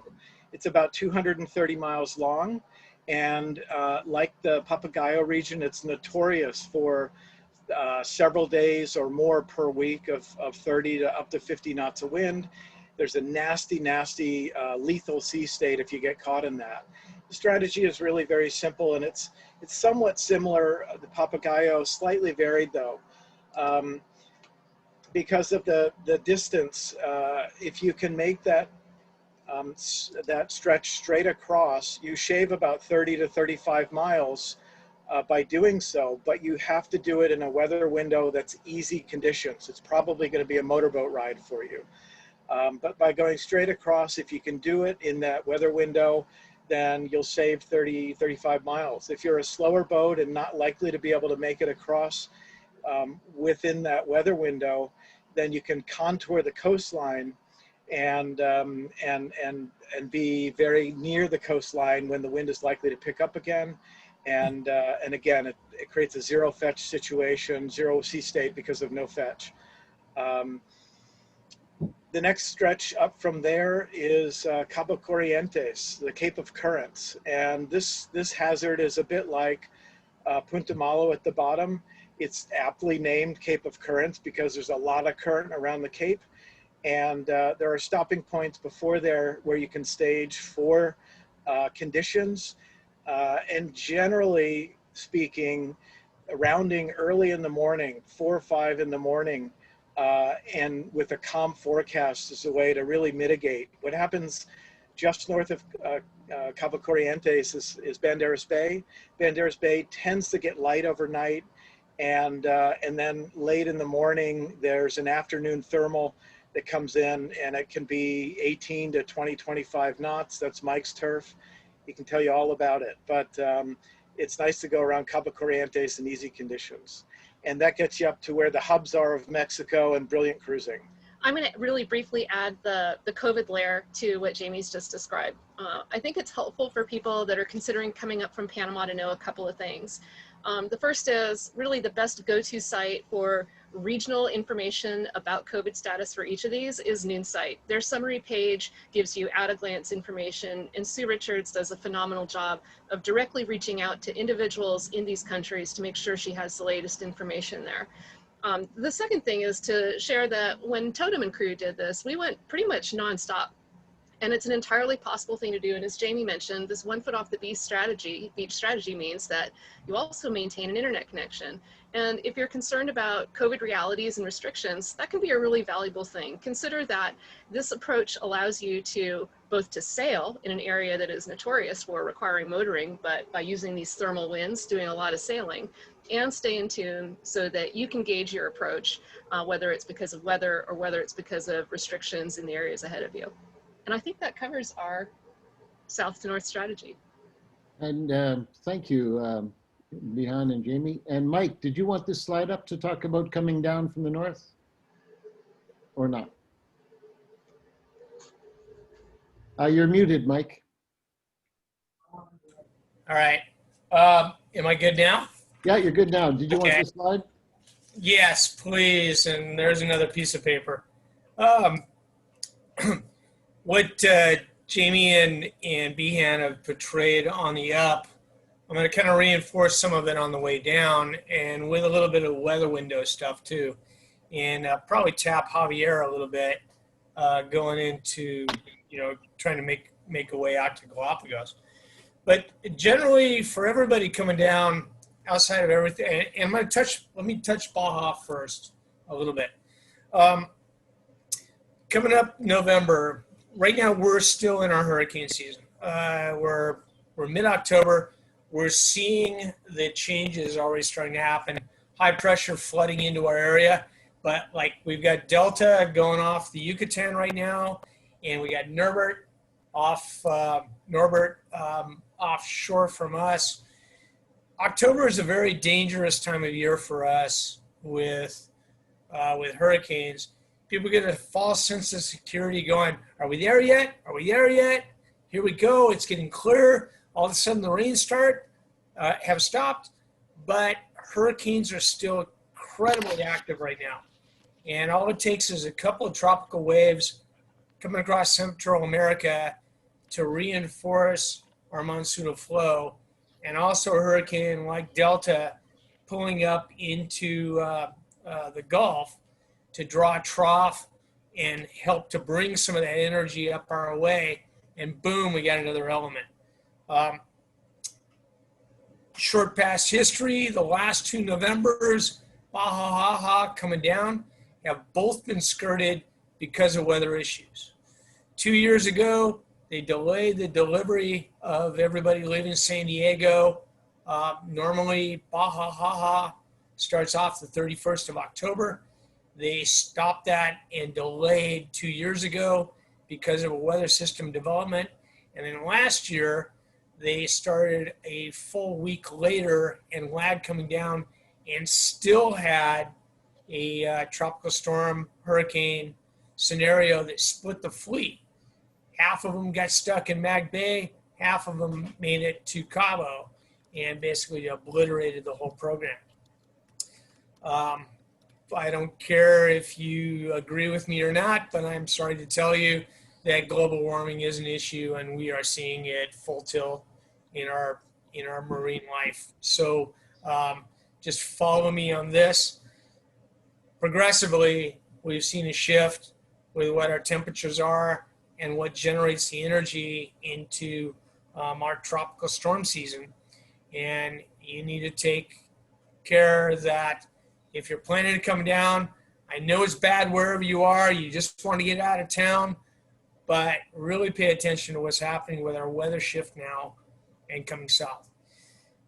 It's about 230 miles long, and like the Papagayo region, it's notorious for several days or more per week of 30 to up to 50 knots of wind. There's a nasty, nasty lethal sea state if you get caught in that. The strategy is really very simple, and it's somewhat similar. The Papagayo, slightly varied though. Because of the distance, if you can make that stretch straight across, you shave about 30 to 35 miles by doing so, but you have to do it in a weather window that's easy conditions. It's probably going to be a motorboat ride for you. But by going straight across, if you can do it in that weather window, then you'll save 30, 35 miles. If you're a slower boat and not likely to be able to make it across within that weather window, then you can contour the coastline and be very near the coastline when the wind is likely to pick up again. And again, it creates a zero fetch situation, zero sea state because of no fetch. The next stretch up from there is Cabo Corrientes, the Cape of Currents. And this hazard is a bit like Punta Malo at the bottom. It's aptly named Cape of Currents because there's a lot of current around the Cape. And there are stopping points before there where you can stage for conditions. And generally speaking, rounding early in the morning, 4 or 5 in the morning, and with a calm forecast is a way to really mitigate. What happens just north of Cabo Corrientes is Banderas Bay. Banderas Bay tends to get light overnight, and then late in the morning, there's an afternoon thermal that comes in, and it can be 18 to 20, 25 knots. That's Mike's turf. He can tell you all about it, but it's nice to go around Cabo Corrientes in easy conditions. And that gets you up to where the hubs are of Mexico and brilliant cruising. I'm going to really briefly add the COVID layer to what Jamie's just described. I think it's helpful for people that are considering coming up from Panama to know a couple of things. The first is really the best go-to site for regional information about COVID status for each of these is Noonsite. Their summary page gives you at-a-glance information, and Sue Richards does a phenomenal job of directly reaching out to individuals in these countries to make sure she has the latest information there. The second thing is to share that when Totem and crew did this, we went pretty much nonstop. And it's an entirely possible thing to do. And as Jamie mentioned, this 1 foot off the beach strategy means that you also maintain an internet connection. And if you're concerned about COVID realities and restrictions, that can be a really valuable thing. Consider that this approach allows you to both to sail in an area that is notorious for requiring motoring, but by using these thermal winds, doing a lot of sailing, and stay in tune so that you can gauge your approach, whether it's because of weather or whether it's because of restrictions in the areas ahead of you. And I think that covers our south to north strategy. And thank you, Behan and Jamie. And Mike, did you want this slide up to talk about coming down from the north or not? You're muted, Mike. All right. Am I good now? Yeah, you're good now. Did you want Okay. the slide? Yes, please. And there's another piece of paper. What Jamie and Behan have portrayed on the up, I'm going to kind of reinforce some of it on the way down, and with a little bit of weather window stuff too, and probably tap Javier a little bit going into, trying to make a way out to Galapagos. But generally, for everybody coming down outside of everything, and let me touch Baja first a little bit. Coming up November, right now we're still in our hurricane season. We're mid-October. We're seeing the changes already starting to happen. High pressure flooding into our area, but like we've got Delta going off the Yucatan right now, and we got Norbert offshore from us. October is a very dangerous time of year for us with hurricanes. People get a false sense of security going, are we there yet? Are we there yet? Here we go. It's getting clear. All of a sudden the rains have stopped, but hurricanes are still incredibly active right now. And all it takes is a couple of tropical waves coming across Central America to reinforce our monsoonal flow, and also a hurricane like Delta pulling up into the Gulf to draw a trough and help to bring some of that energy up our way, and boom, we got another element. Short past history, the last two Novembers, Baja coming down, have both been skirted because of weather issues. 2 years ago, they delayed the delivery of everybody leaving San Diego. Normally, Baja starts off the 31st of October. They stopped that and delayed 2 years ago because of a weather system development. And then last year, they started a full week later and lag coming down, and still had a tropical storm hurricane scenario that split the fleet. Half of them got stuck in Mag Bay, half of them made it to Cabo, and basically obliterated the whole program. I don't care if you agree with me or not, but I'm sorry to tell you that global warming is an issue, and we are seeing it full tilt in our marine life. So just follow me on this. Progressively, we've seen a shift with what our temperatures are and what generates the energy into our tropical storm season. And you need to take care that if you're planning to come down, I know it's bad wherever you are, you just want to get out of town, but really pay attention to what's happening with our weather shift now and coming south.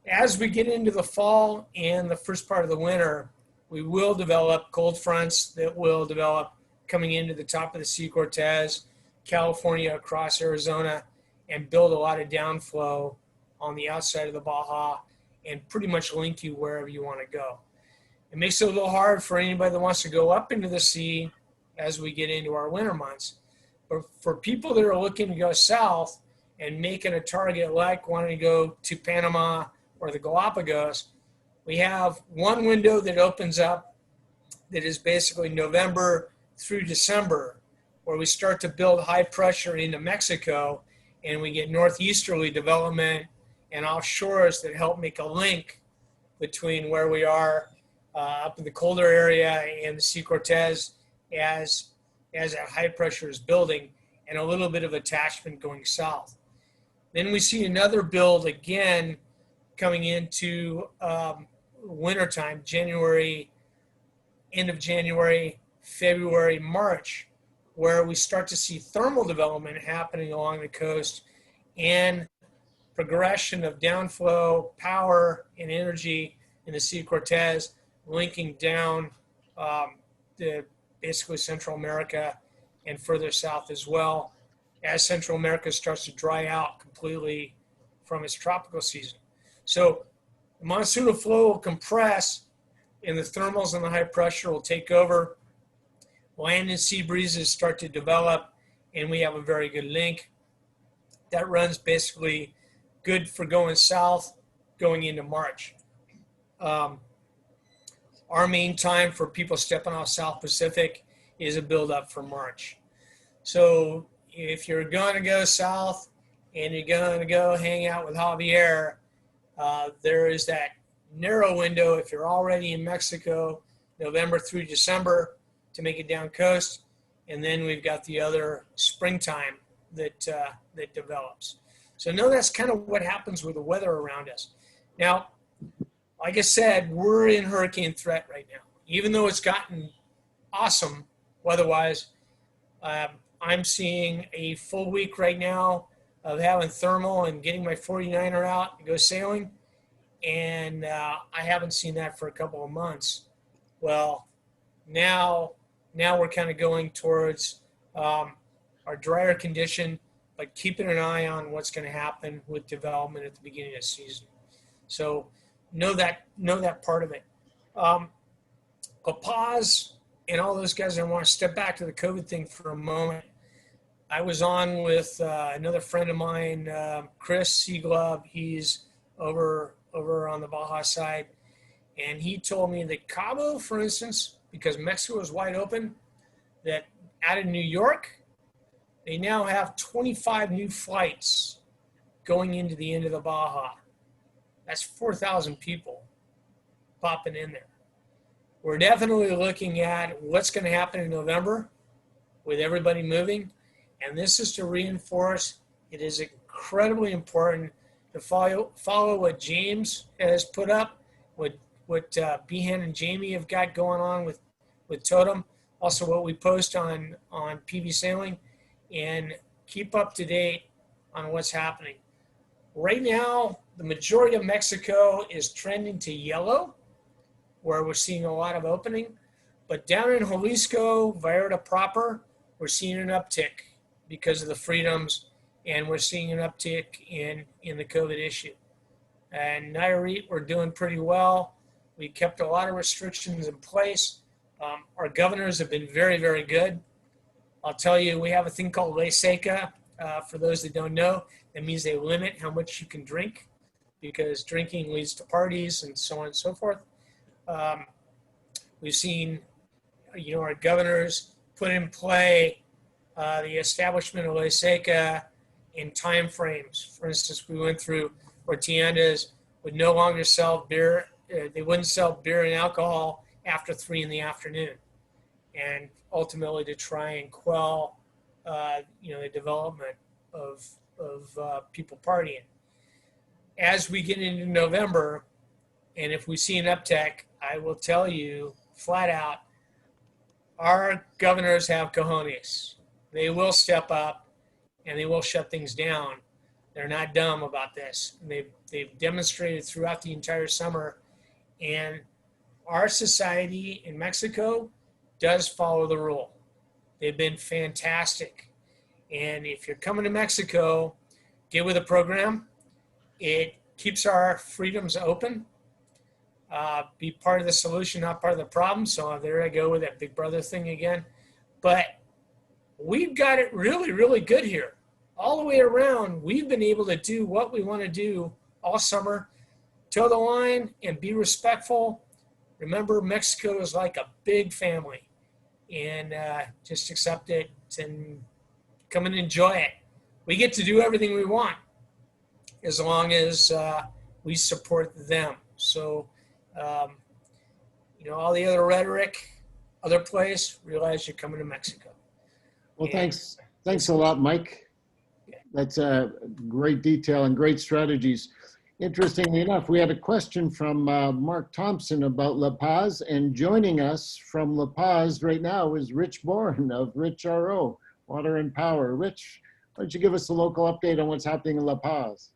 As we get into the fall and the first part of the winter, we will develop cold fronts that will develop coming into the top of the Sea of Cortez, California across Arizona, and build a lot of downflow on the outside of the Baja and pretty much link you wherever you want to go. It makes it a little hard for anybody that wants to go up into the sea as we get into our winter months. But for people that are looking to go south and making a target like wanting to go to Panama or the Galapagos, we have one window that opens up that is basically November through December, where we start to build high pressure into Mexico, and we get northeasterly development and offshores that help make a link between where we are up in the colder area and the Sea of Cortez as that high pressure is building, and a little bit of attachment going south. Then we see another build again coming into wintertime, January, end of January, February, March, where we start to see thermal development happening along the coast and progression of downflow, power, and energy in the Sea of Cortez, linking down to basically Central America and further south as well, as Central America starts to dry out completely from its tropical season. So the monsoonal flow will compress, and the thermals and the high pressure will take over. Land and sea breezes start to develop, and we have a very good link that runs basically good for going south, going into March. Our main time for people stepping off South Pacific is a build-up for March. So if you're going to go south and you're going to go hang out with Javier, there is that narrow window if you're already in Mexico, November through December, to make it down coast. And then we've got the other springtime that develops. So no, that's kind of what happens with the weather around us. Now, like I said, we're in hurricane threat right now. Even though it's gotten awesome weather-wise, I'm seeing a full week right now of having thermal and getting my 49er out and go sailing. And I haven't seen that for a couple of months. Well, now we're kind of going towards our drier condition, but keeping an eye on what's going to happen with development at the beginning of the season. So know that part of it. La Paz and all those guys, I want to step back to the COVID thing for a moment. I was on with another friend of mine, Chris Seaglove. He's over on the Baja side. And he told me that Cabo, for instance, because Mexico is wide open, that out of New York, they now have 25 new flights going into the end of the Baja. That's 4,000 people popping in there. We're definitely looking at what's going to happen in November with everybody moving. And this is to reinforce it is incredibly important to follow what James has put up, what Behan and Jamie have got going on with Totem, also what we post on PV Sailing, and keep up to date on what's happening. Right now, the majority of Mexico is trending to yellow, where we're seeing a lot of opening. But down in Jalisco, Vallarta proper, we're seeing an uptick because of the freedoms, and we're seeing an uptick in the COVID issue. And Nayarit, we're doing pretty well. We kept a lot of restrictions in place. Our governors have been very, very good. I'll tell you, we have a thing called Ley Seca. For those that don't know, that means they limit how much you can drink, because drinking leads to parties and so on and so forth. We've seen, our governors put in play the establishment of Ley Seca in time frames. For instance, we went through where tiendas would no longer sell beer. They wouldn't sell beer and alcohol after 3 in the afternoon, and ultimately to try and quell, the development of people partying. As we get into November, and if we see an uptick, I will tell you flat out, our governors have cojones. They will step up and they will shut things down. They're not dumb about this. And they've demonstrated throughout the entire summer. And our society in Mexico does follow the rule. They've been fantastic. And if you're coming to Mexico, get with a program. It keeps our freedoms open. Be part of the solution, not part of the problem. So there I go with that Big Brother thing again. But we've got it really, really good here. All the way around, we've been able to do what we want to do all summer. Toe the line and be respectful. Remember, Mexico is like a big family. And just accept it and come and enjoy it. We get to do everything we want as long as we support them. So, all the other rhetoric, other place, realize you're coming to Mexico. Well, thanks a lot, Mike. That's a great detail and great strategies. Interestingly enough, we had a question from Mark Thompson about La Paz, and joining us from La Paz right now is Rich Bourne of Rich RO, Water and Power. Rich, why don't you give us a local update on what's happening in La Paz?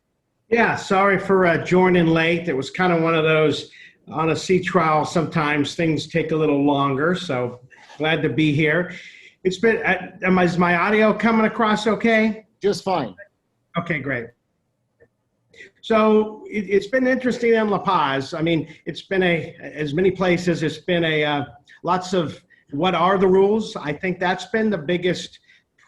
Yeah, sorry for joining late. It was kind of one of those, on a sea trial, sometimes things take a little longer, so glad to be here. It's been, is my audio coming across okay? Just fine. Okay, great. So it's been interesting in La Paz. I mean, it's been as many places, it's been lots of what are the rules. I think that's been the biggest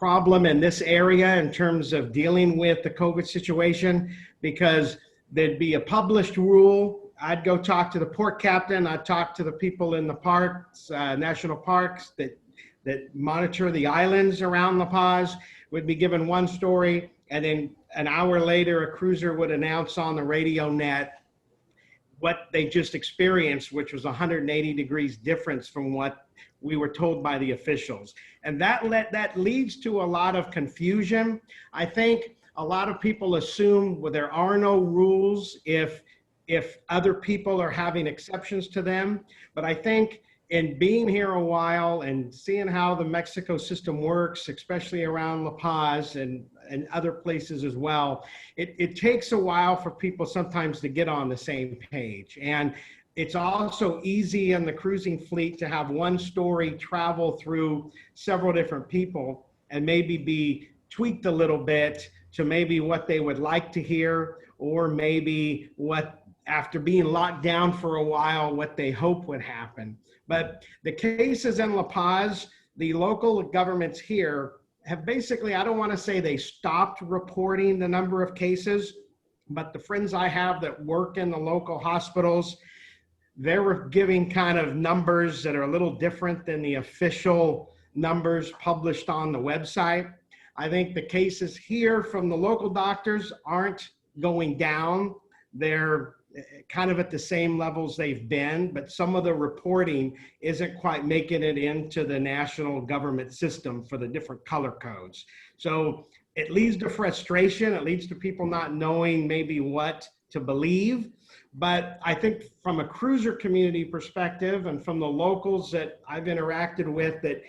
problem in this area in terms of dealing with the COVID situation, because there'd be a published rule. I'd go talk to the port captain. I'd talk to the people in the parks, national parks that monitor the islands around La Paz. Would be given one story, and then an hour later, a cruiser would announce on the radio net what they just experienced, which was 180 degrees difference from what we were told by the officials. And that leads to a lot of confusion. I think a lot of people assume, well, there are no rules if other people are having exceptions to them. But I think in being here a while and seeing how the Mexico system works, especially around La Paz and other places as well, it takes a while for people sometimes to get on the same page. And it's also easy in the cruising fleet to have one story travel through several different people and maybe be tweaked a little bit to maybe what they would like to hear, or maybe what, after being locked down for a while, what they hope would happen. But the cases in La Paz, the local governments here have basically, I don't want to say they stopped reporting the number of cases, but the friends I have that work in the local hospitals, they were giving kind of numbers that are a little different than the official numbers published on the website. I think the cases here from the local doctors aren't going down. They're kind of at the same levels they've been, but some of the reporting isn't quite making it into the national government system for the different color codes. So it leads to frustration. It leads to people not knowing maybe what to believe. But I think from a cruiser community perspective and from the locals that I've interacted with that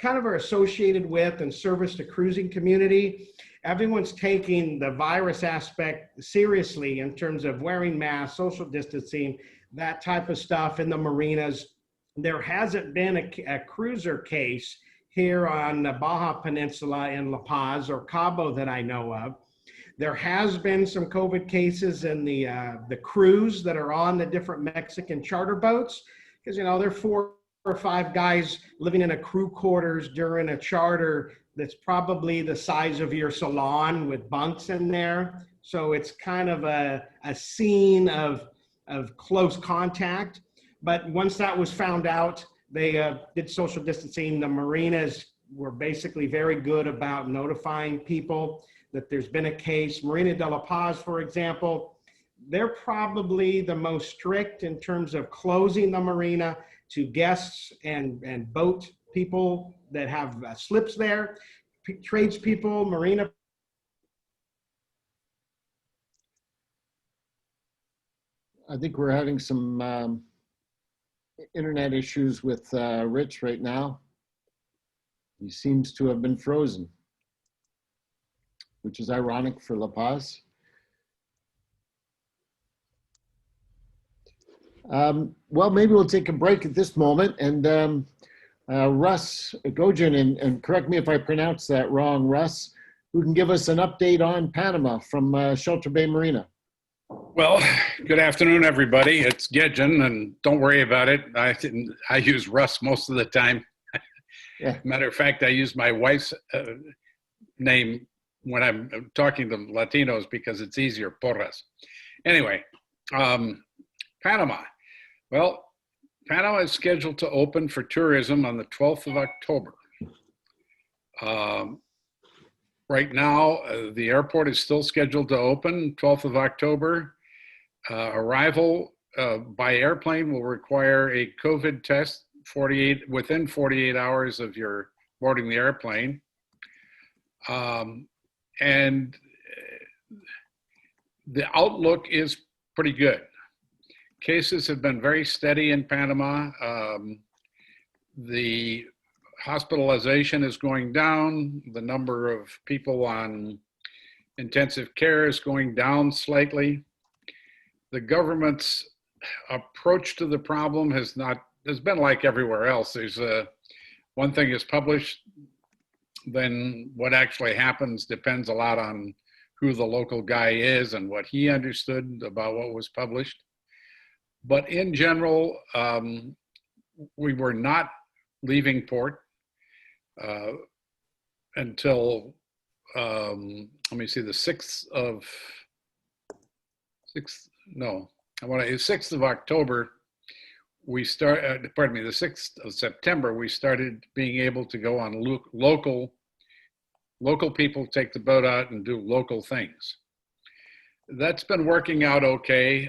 kind of are associated with and service the cruising community, everyone's taking the virus aspect seriously in terms of wearing masks, social distancing, that type of stuff in the marinas. There hasn't been a cruiser case here on the Baja Peninsula in La Paz or Cabo that I know of. There has been some COVID cases in the crews that are on the different Mexican charter boats, because, you know, there are 4 or 5 guys living in a crew quarters during a charter that's probably the size of your salon with bunks in there. So it's kind of a scene of close contact. But once that was found out, they did social distancing. The marinas were basically very good about notifying people that there's been a case. Marina de La Paz, for example, they're probably the most strict in terms of closing the marina to guests and boat people that have slips there, tradespeople, marina. I think we're having some internet issues with Rich right now. He seems to have been frozen, which is ironic for La Paz. Well, maybe we'll take a break at this moment, and Russ Gojan, and correct me if I pronounce that wrong, Russ, who can give us an update on Panama from Shelter Bay Marina. Well, good afternoon, everybody. It's Gedjan, and don't worry about it. I use Russ most of the time. Yeah. Matter of fact, I use my wife's name when I'm talking to Latinos because it's easier, Porras. Anyway, Panama. Well, Panama is scheduled to open for tourism on the 12th of October. Right now, the airport is still scheduled to open 12th of October. Arrival by airplane will require a COVID test within 48 hours of your boarding the airplane. And the outlook is pretty good. Cases have been very steady in Panama. The hospitalization is going down. The number of people on intensive care is going down slightly. The government's approach to the problem has been like everywhere else. There's one thing is published, then what actually happens depends a lot on who the local guy is and what he understood about what was published. But in general, we were not leaving port. until, let me see, the 6th of October, we start, pardon me, the 6th of September, we started being able to go on local people take the boat out and do local things. That's been working out okay.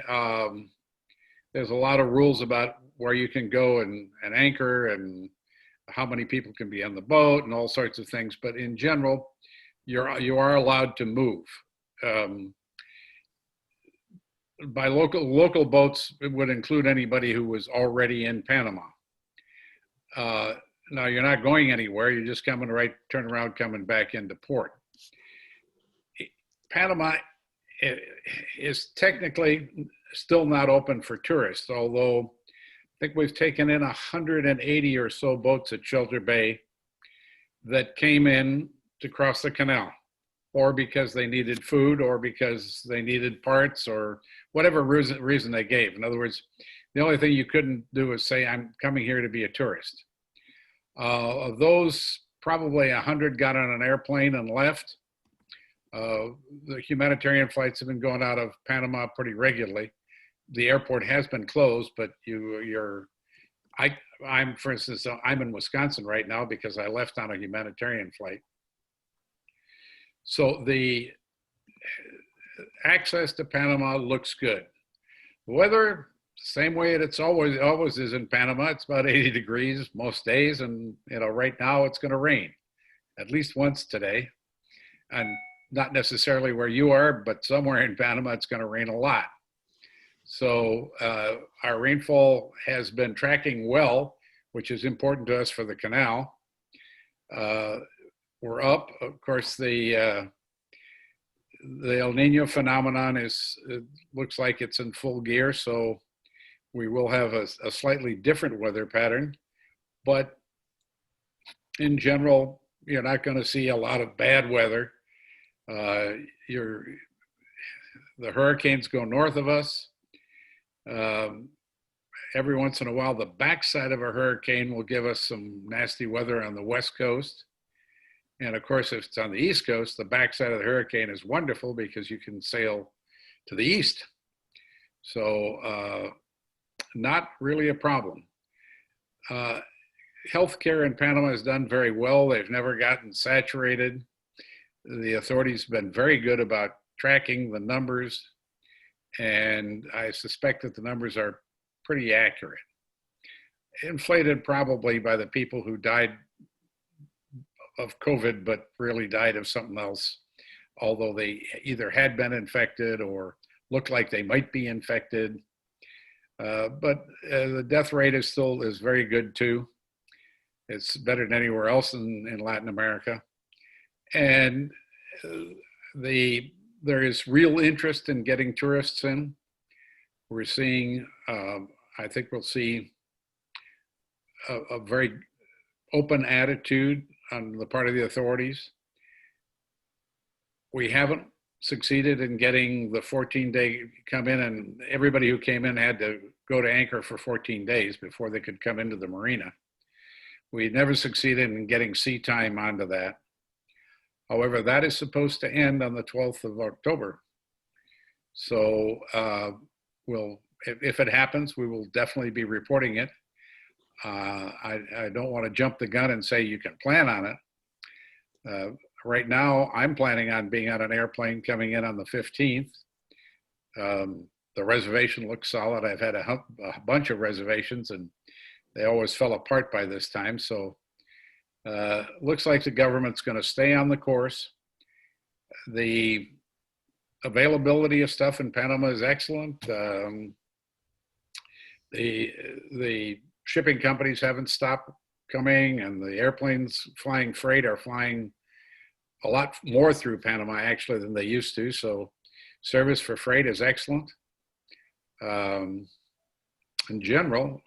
There's a lot of rules about where you can go and anchor and how many people can be on the boat and all sorts of things. But in general, you are allowed to move. By local boats, it would include anybody who was already in Panama. Now you're not going anywhere. You're just coming turn around, coming back into port. Panama is technically still not open for tourists, although I think we've taken in 180 or so boats at Shelter Bay that came in to cross the canal, or because they needed food, or because they needed parts, or whatever reason they gave. In other words, the only thing you couldn't do is say, I'm coming here to be a tourist. Of those, probably 100 got on an airplane and left. The humanitarian flights have been going out of Panama pretty regularly. The airport has been closed, but I'm, for instance, I'm in Wisconsin right now because I left on a humanitarian flight. So the access to Panama looks good. The weather, same way it's always is in Panama. It's about 80 degrees most days, and right now it's going to rain at least once today, and not necessarily where you are, but somewhere in Panama it's going to rain a lot. So our rainfall has been tracking well, which is important to us for the canal. We're up. Of course, the El Nino phenomenon looks like it's in full gear, so we will have a slightly different weather pattern. But in general, you're not going to see a lot of bad weather. The hurricanes go north of us. Every once in a while, the backside of a hurricane will give us some nasty weather on the west coast. And of course, if it's on the east coast, the backside of the hurricane is wonderful because you can sail to the east. So not really a problem. Healthcare in Panama has done very well. They've never gotten saturated. The authorities have been very good about tracking the numbers, and I suspect that the numbers are pretty accurate. Inflated probably by the people who died of COVID, but really died of something else, although they either had been infected or looked like they might be infected. But the death rate is very good too. It's better than anywhere else in Latin America. And there is real interest in getting tourists in. We're seeing, I think we'll see a very open attitude on the part of the authorities. We haven't succeeded in getting the 14-day come in, and everybody who came in had to go to anchor for 14 days before they could come into the marina. We never succeeded in getting sea time onto that. However, that is supposed to end on the 12th of October. So if it happens, we will definitely be reporting it. I don't want to jump the gun and say you can plan on it. Right now, I'm planning on being on an airplane coming in on the 15th. The reservation looks solid. I've had a bunch of reservations, and they always fell apart by this time. So looks like the government's going to stay on the course. The availability of stuff in Panama is excellent. The shipping companies haven't stopped coming, and the airplanes flying freight are flying a lot more through Panama actually than they used to. So service for freight is excellent. In general,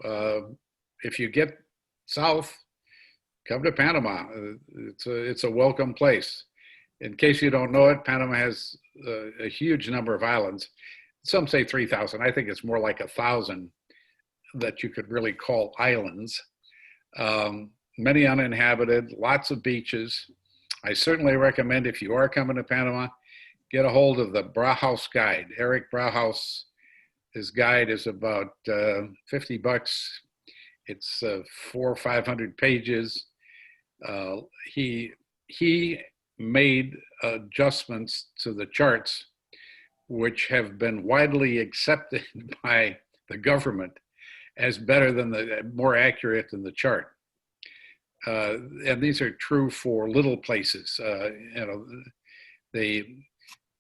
if you get south, come to Panama. It's a welcome place. In case you don't know it, Panama has a huge number of islands. Some say 3,000. I think it's more like 1,000 that you could really call islands. Many uninhabited, lots of beaches. I certainly recommend, if you are coming to Panama, get a hold of the Brauhaus guide. Eric Brauhaus, his guide is about $50. It's 400 or 500 pages. He made adjustments to the charts, which have been widely accepted by the government as better than more accurate than the chart. And these are true for little places.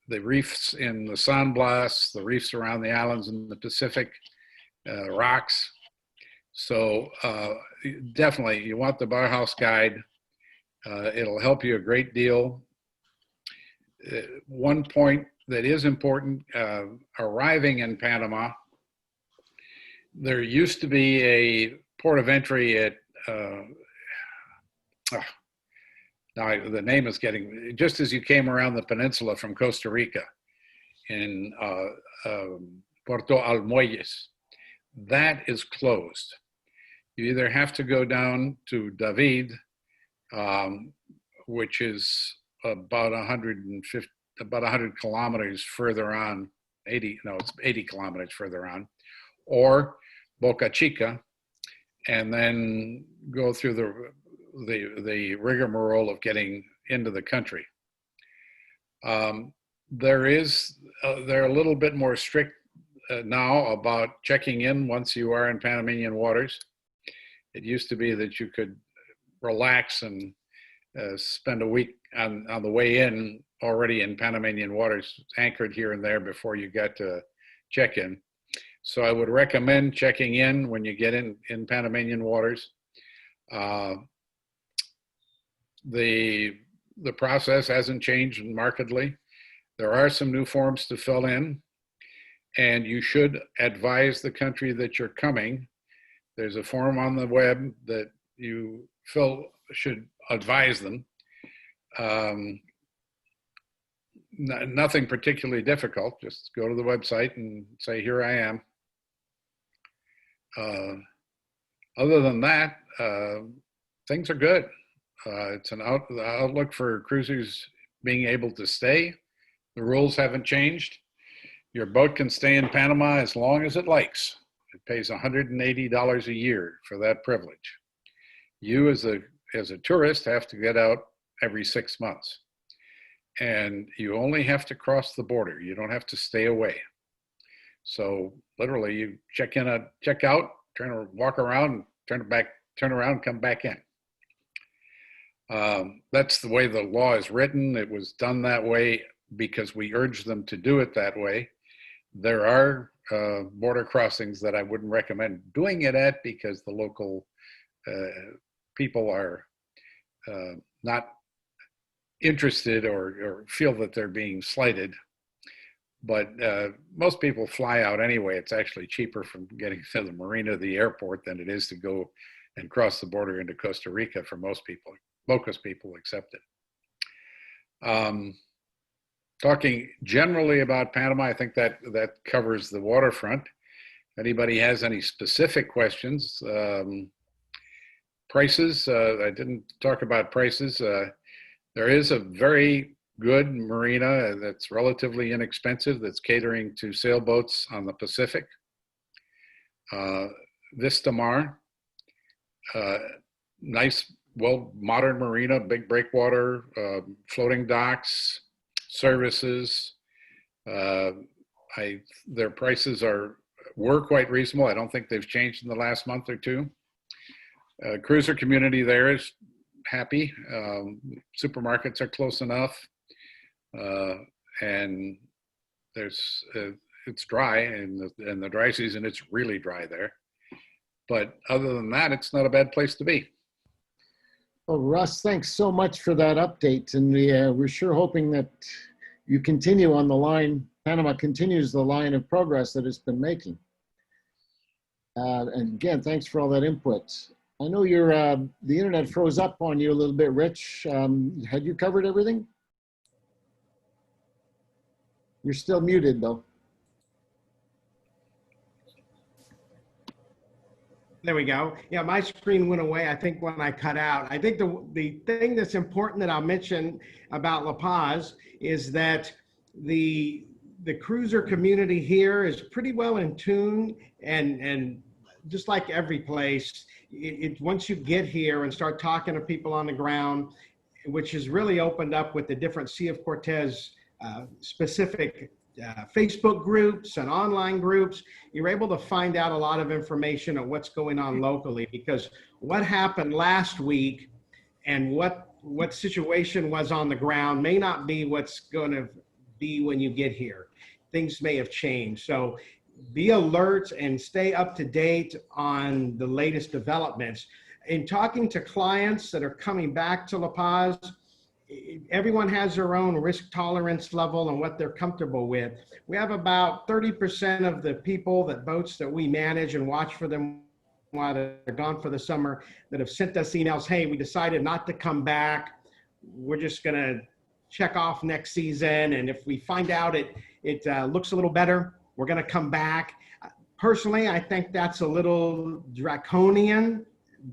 The reefs in the San Blas, the reefs around the islands in the Pacific, rocks. So definitely, you want the Brauhaus guide. It'll help you a great deal. One point that is important, arriving in Panama, there used to be a port of entry at, now the name is getting, just as you came around the peninsula from Costa Rica in Puerto Almuelles, that is closed. You either have to go down to David, which is about 100 kilometers further on, it's 80 kilometers further on, or Boca Chica, and then go through the rigmarole of getting into the country. They're a little bit more strict now about checking in once you are in Panamanian waters. It used to be that you could relax and spend a week on the way in already in Panamanian waters, anchored here and there before you got to check in. So I would recommend checking in when you get in Panamanian waters. The process hasn't changed markedly. There are some new forms to fill in, and you should advise the country that you're coming. There's a form on the web that you should advise them. Nothing particularly difficult. Just go to the website and say, here I am. Other than that, things are good. It's the outlook for cruisers being able to stay. The rules haven't changed. Your boat can stay in Panama as long as it likes. It pays $180 a year for that privilege. You as a tourist have to get out every 6 months. And you only have to cross the border. You don't have to stay away. So literally you check out, walk around, turn around, come back in. That's the way the law is written. It was done that way because we urged them to do it that way. There are border crossings that I wouldn't recommend doing it at because the local people are not interested or feel that they're being slighted. But most people fly out anyway. It's actually cheaper from getting to the marina of the airport than it is to go and cross the border into Costa Rica for most people. Most people accept it. Talking generally about Panama, I think that covers the waterfront. If anybody has any specific questions, prices, I didn't talk about prices. There is a very good marina that's relatively inexpensive that's catering to sailboats on the Pacific. Vista Mar, nice, modern marina, big breakwater, floating docks, services. Their prices were quite reasonable. I don't think they've changed in the last month or two. Cruiser community there is happy. Supermarkets are close enough, and it's dry, and in the dry season it's really dry there. But other than that, it's not a bad place to be. Well, Russ, thanks so much for that update, and we're sure hoping that you continue on the line. Panama continues the line of progress that it's been making. And again, thanks for all that input. I know the internet froze up on you a little bit, Rich. Had you covered everything? You're still muted, though. There we go. Yeah, my screen went away, I think, when I cut out. I think the thing that's important that I'll mention about La Paz is that the cruiser community here is pretty well in tune, and just like every place, once you get here and start talking to people on the ground, which has really opened up with the different Sea of Cortez specific Facebook groups and online groups, you're able to find out a lot of information on what's going on locally, because what happened last week and what situation was on the ground may not be what's going to be when you get here. Things may have changed. So be alert and stay up to date on the latest developments. In talking to clients that are coming back to La Paz, everyone has their own risk tolerance level and what they're comfortable with. We have about 30% of the boats that we manage and watch for them while they're gone for the summer that have sent us emails, hey, we decided not to come back. We're just gonna check off next season. And if we find out it looks a little better, we're gonna come back. Personally, I think that's a little draconian,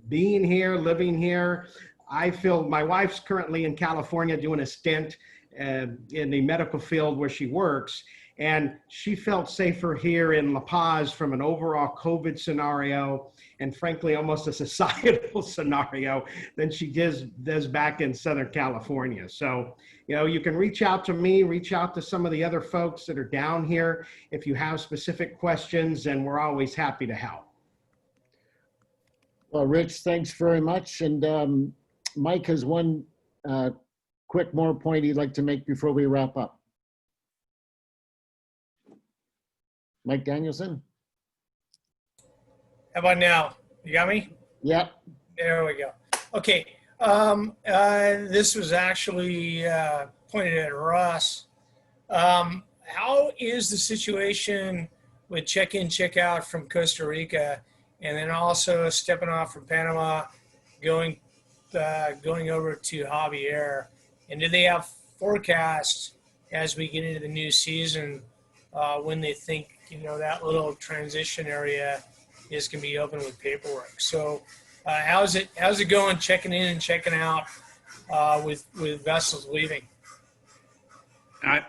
being here, living here. I feel my wife's currently in California doing a stint in the medical field where she works, and she felt safer here in La Paz from an overall COVID scenario and frankly almost a societal scenario than she does back in Southern California. So, you know, you can reach out to me, reach out to some of the other folks that are down here if you have specific questions, and we're always happy to help. Well, Rich, thanks very much. And Mike has one quick more point he'd like to make before we wrap up. Mike Danielson? How about now? You got me? Yep. There we go. Okay. This was actually pointed at Russ. How is the situation with check-in, check-out from Costa Rica, and then also stepping off from Panama, going over to Javier? And do they have forecasts as we get into the new season when they think, you know, that little transition area is going to be open with paperwork? So how's it going checking in and checking out with vessels leaving? I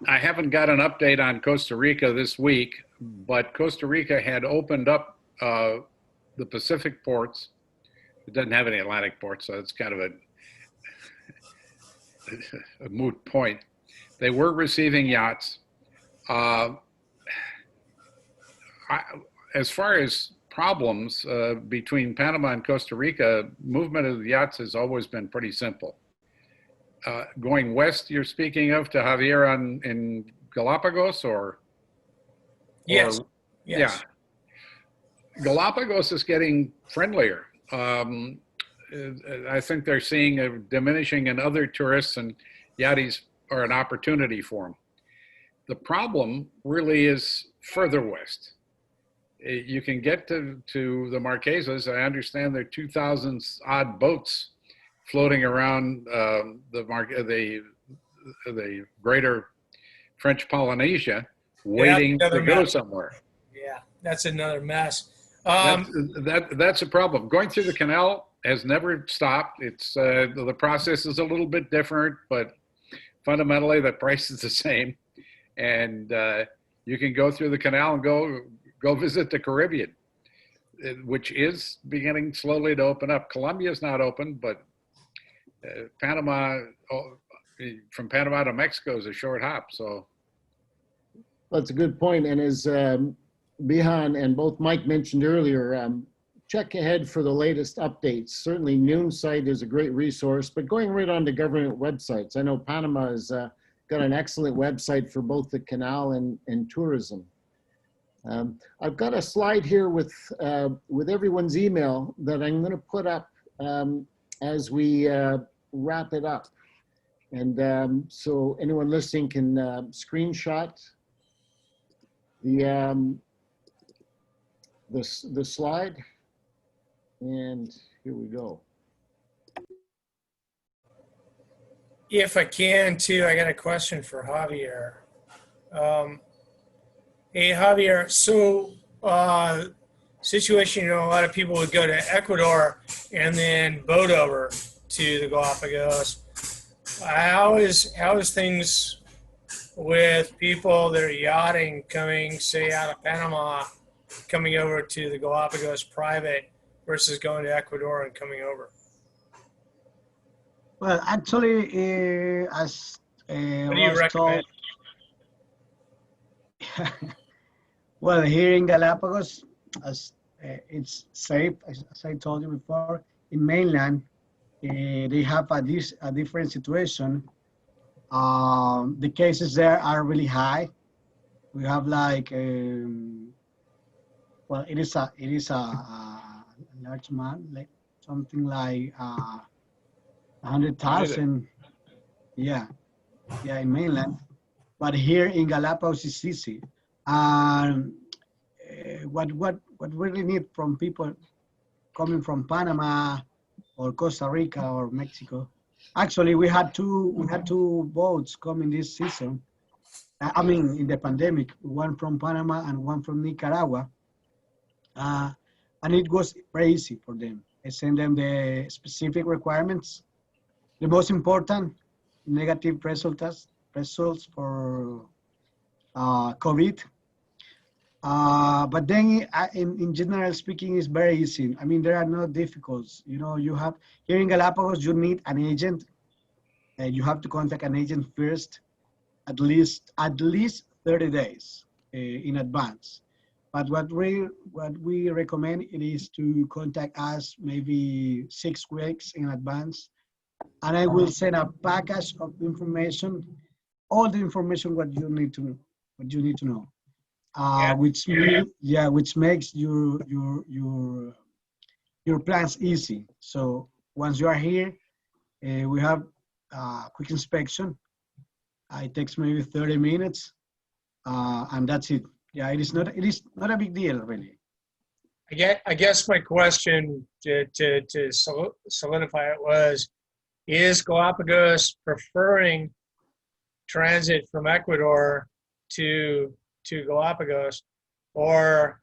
haven't got an update on Costa Rica this week, but Costa Rica had opened up the Pacific ports. It doesn't have any Atlantic ports, so it's kind of a moot point. They were receiving yachts. As far as problems between Panama and Costa Rica, movement of the yachts has always been pretty simple. Going west, you're speaking of, to Javier in Galapagos, or? Yes. Or, yes. Yeah. Galapagos is getting friendlier. I think they're seeing a diminishing in other tourists, and yachties are an opportunity for them. The problem really is further west. You can get to the Marquesas. I understand there are 2,000 odd boats floating around the greater French Polynesia, waiting to go somewhere. Yeah, that's another mess. That's a problem. Going through the canal has never stopped. It's the process is a little bit different, but fundamentally the price is the same. And you can go through the canal and go visit the Caribbean, which is beginning slowly to open up. Colombia's not open, but Panama, from Panama to Mexico is a short hop. So That's a good point. And as Behan and both Mike mentioned earlier, check ahead for the latest updates. Certainly Noonsite is a great resource, but going right on to government websites. I know Panama has got an excellent website for both the canal and tourism. I've got a slide here with everyone's email that I'm going to put up as we wrap it up. And so anyone listening can screenshot the slide. And here we go. If I can too, I got a question for Javier. Hey Javier, so situation, a lot of people would go to Ecuador and then boat over to the Galapagos. How is things with people that are yachting coming, say, out of Panama, coming over to the Galapagos private versus going to Ecuador and coming over? Well, actually, as What do you was told, recommend? well, here in Galapagos, as it's safe, as I told you before, in mainland, they have a different situation. The cases there are really high. We have like, well, it is a large amount, like something like 100,000. Yeah, in mainland. But here in Galapagos is easy. What we really need from people coming from Panama or Costa Rica or Mexico. Actually, we had two boats coming this season. I mean, in the pandemic, one from Panama and one from Nicaragua. And it was very easy for them. I sent them the specific requirements. The most important, negative results for COVID. But then in general speaking, it's very easy. I mean, there are no difficulties. You have, here in Galapagos, you need an agent. You have to contact an agent first, at least 30 days in advance. But what we recommend it is to contact us maybe 6 weeks in advance. And I will send a package of information, all the information what you need to know. Which makes your plans easy. So once you are here, we have quick inspection. It takes maybe 30 minutes, and that's it. Yeah, it is not a big deal really. I guess my question to solidify it was, is Galapagos preferring transit from Ecuador to Galapagos, or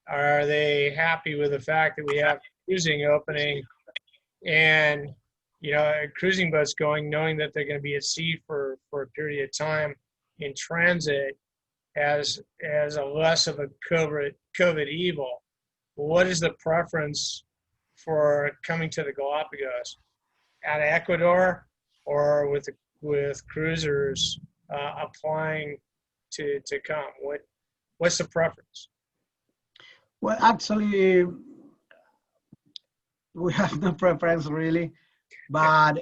are they happy with the fact that we have cruising opening and cruising boats going, knowing that they're going to be at sea for a period of time in transit as a less of a COVID evil? What is the preference for coming to the Galapagos, out of Ecuador or with cruisers applying to come? What's the preference? Well, actually, we have no preference really, but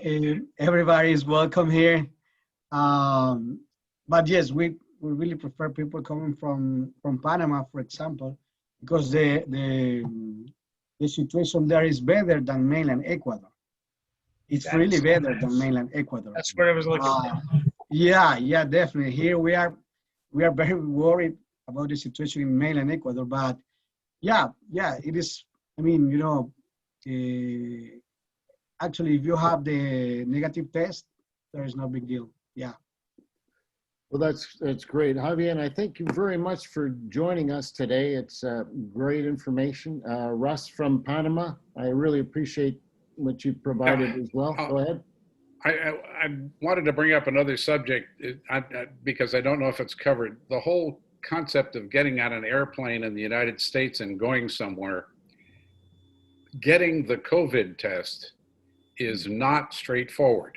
everybody is welcome here. But yes, we really prefer people coming from Panama, for example, because the situation there is better than mainland Ecuador. It's really better than mainland Ecuador. That's what I was looking for. Yeah, definitely. Here we are very worried about the situation in mainland Ecuador, but yeah, it is. I mean, actually, if you have the negative test, there is no big deal. Yeah. Well, that's great, Javier, and I thank you very much for joining us today. It's great information. Russ from Panama, I really appreciate what you provided as well. Go ahead. I wanted to bring up another subject because I don't know if it's covered. The whole concept of getting on an airplane in the United States and going somewhere, getting the COVID test is not straightforward.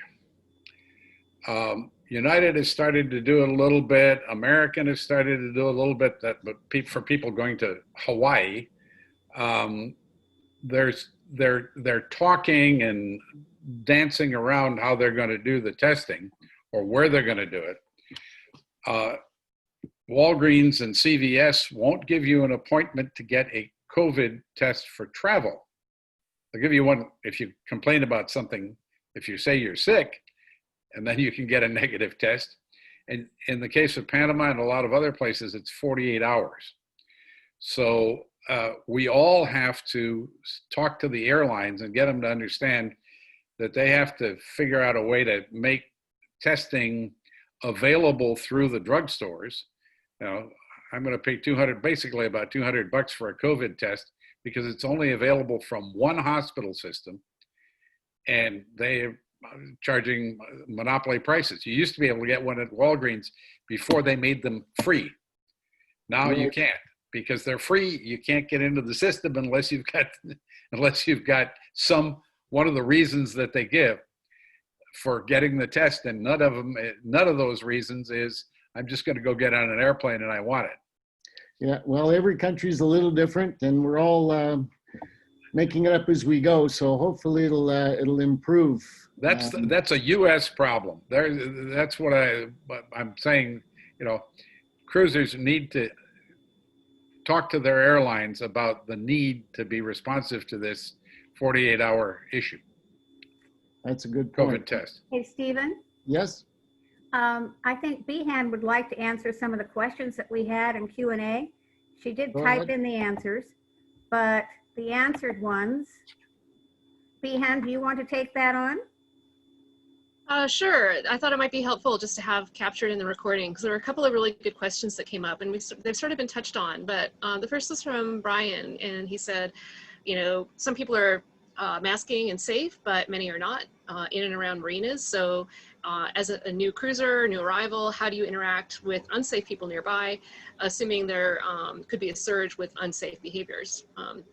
United has started to do it a little bit. American has started to do a little bit. But for people going to Hawaii, they're talking and dancing around how they're going to do the testing or where they're going to do it. Walgreens and CVS won't give you an appointment to get a COVID test for travel. They'll give you one if you complain about something, if you say you're sick, and then you can get a negative test. And in the case of Panama and a lot of other places, it's 48 hours. So we all have to talk to the airlines and get them to understand that they have to figure out a way to make testing available through the drugstores. I'm going to pay basically about $200 for a COVID test, because it's only available from one hospital system, and they're charging monopoly prices. You used to be able to get one at Walgreens before they made them free. Now you can't, because they're free. You can't get into the system unless you've got one of the reasons that they give for getting the test, and none of those reasons is I'm just going to go get on an airplane and I want it. Yeah, well, every country's a little different, and we're all making it up as we go. So hopefully it'll improve. That's a U.S. problem. That's what I'm saying. You know, cruisers need to talk to their airlines about the need to be responsive to this 48-hour issue. That's a good point. COVID test. Hey, Stephen. Yes. I think Behan would like to answer some of the questions that we had in Q&A. She did Go type ahead. in the answers, but the answered ones, Behan, do you want to take that on? Sure. I thought it might be helpful just to have captured in the recording, because there were a couple of really good questions that came up, and they've sort of been touched on. But the first was from Brian, and he said, you know, some people are masking and safe, but many are not in and around marinas. So as a new cruiser, new arrival, how do you interact with unsafe people nearby, assuming there could be a surge with unsafe behaviors?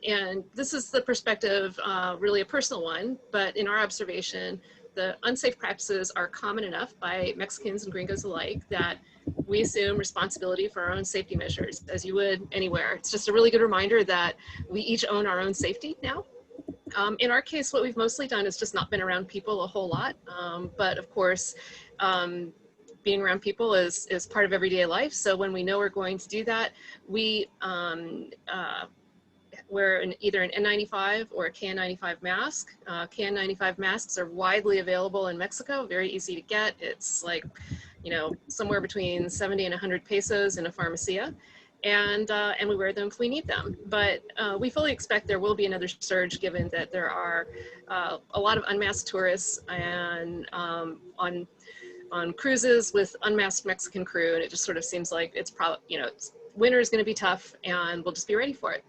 And this is the perspective, really a personal one, but in our observation, the unsafe practices are common enough by Mexicans and gringos alike that we assume responsibility for our own safety measures, as you would anywhere. It's just a really good reminder that we each own our own safety now. In our case, what we've mostly done is just not been around people a whole lot. But of course, being around people is part of everyday life. So when we know we're going to do that, we wear either an N95 or a KN95 mask. KN95 masks are widely available in Mexico, very easy to get. It's like, you know, somewhere between 70 and 100 pesos in a farmacia. And we wear them if we need them. But we fully expect there will be another surge, given that there are a lot of unmasked tourists and on cruises with unmasked Mexican crew, and it just sort of seems like it's probably, you know, winter is going to be tough, and we'll just be ready for it.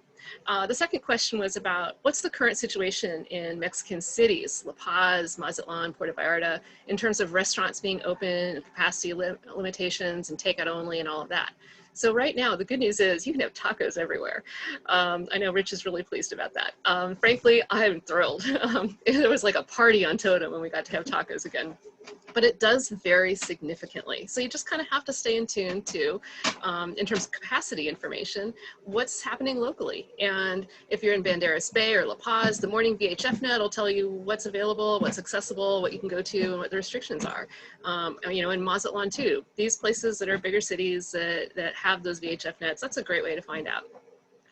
The second question was about what's the current situation in Mexican cities, La Paz, Mazatlan, Puerto Vallarta, in terms of restaurants being open, capacity limitations, and takeout only, and all of that. So right now, the good news is you can have tacos everywhere. I know Rich is really pleased about that. Frankly, I'm thrilled. It was like a party on Totem when we got to have tacos again. But it does vary significantly. So you just kind of have to stay in tune to, in terms of capacity information, what's happening locally. And if you're in Banderas Bay or La Paz, the morning VHF net will tell you what's available, what's accessible, what you can go to, and what the restrictions are. You know, in Mazatlan too, these places that are bigger cities that have those VHF nets, that's a great way to find out.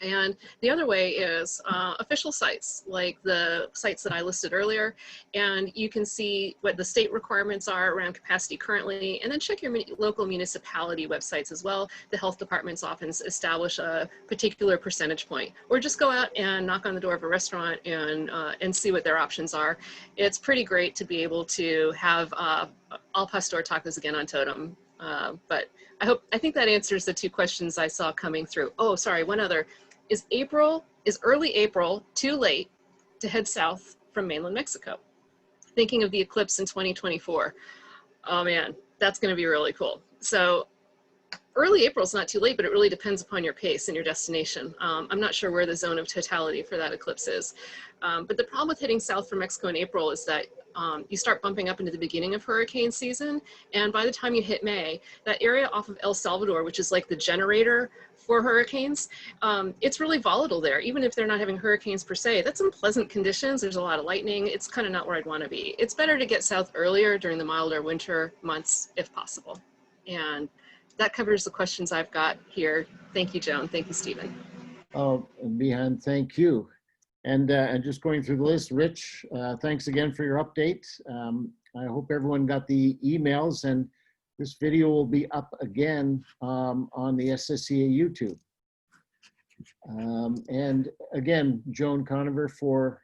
And the other way is official sites, like the sites that I listed earlier, and you can see what the state requirements are around capacity currently, and then check your local municipality websites as well. The health departments often establish a particular percentage point, or just go out and knock on the door of a restaurant and see what their options are. It's pretty great to be able to have al pastor tacos again on Totem, but I think that answers the two questions I saw coming through. Oh, sorry, one other. Is early April too late to head south from mainland Mexico? Thinking of the eclipse in 2024. Oh man, that's gonna be really cool. So early April is not too late, but it really depends upon your pace and your destination. I'm not sure where the zone of totality for that eclipse is. But the problem with heading south from Mexico in April is that you start bumping up into the beginning of hurricane season. And by the time you hit May, that area off of El Salvador, which is like the generator for hurricanes, it's really volatile there. Even if they're not having hurricanes per se, that's in pleasant conditions. There's a lot of lightning. It's kind of not where I'd want to be. It's better to get south earlier during the milder winter months if possible. And that covers the questions I've got here. Thank you, Joan. Thank you, Stephen. Oh, Behan, thank you. And just going through the list, Rich, thanks again for your update. I hope everyone got the emails, and this video will be up again on the SSCA YouTube. And again, Joan Conover for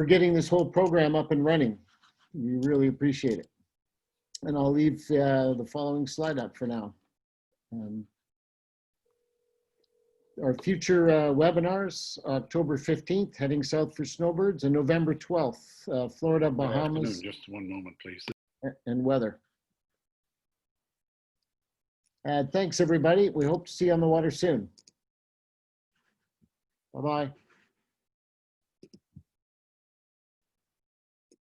getting this whole program up and running. We really appreciate it. And I'll leave the following slide up for now. Our future webinars, October 15th, heading south for snowbirds, and November 12th, Florida, Good afternoon. Bahamas, Just one moment, please. and weather. Thanks, everybody. We hope to see you on the water soon. Bye-bye.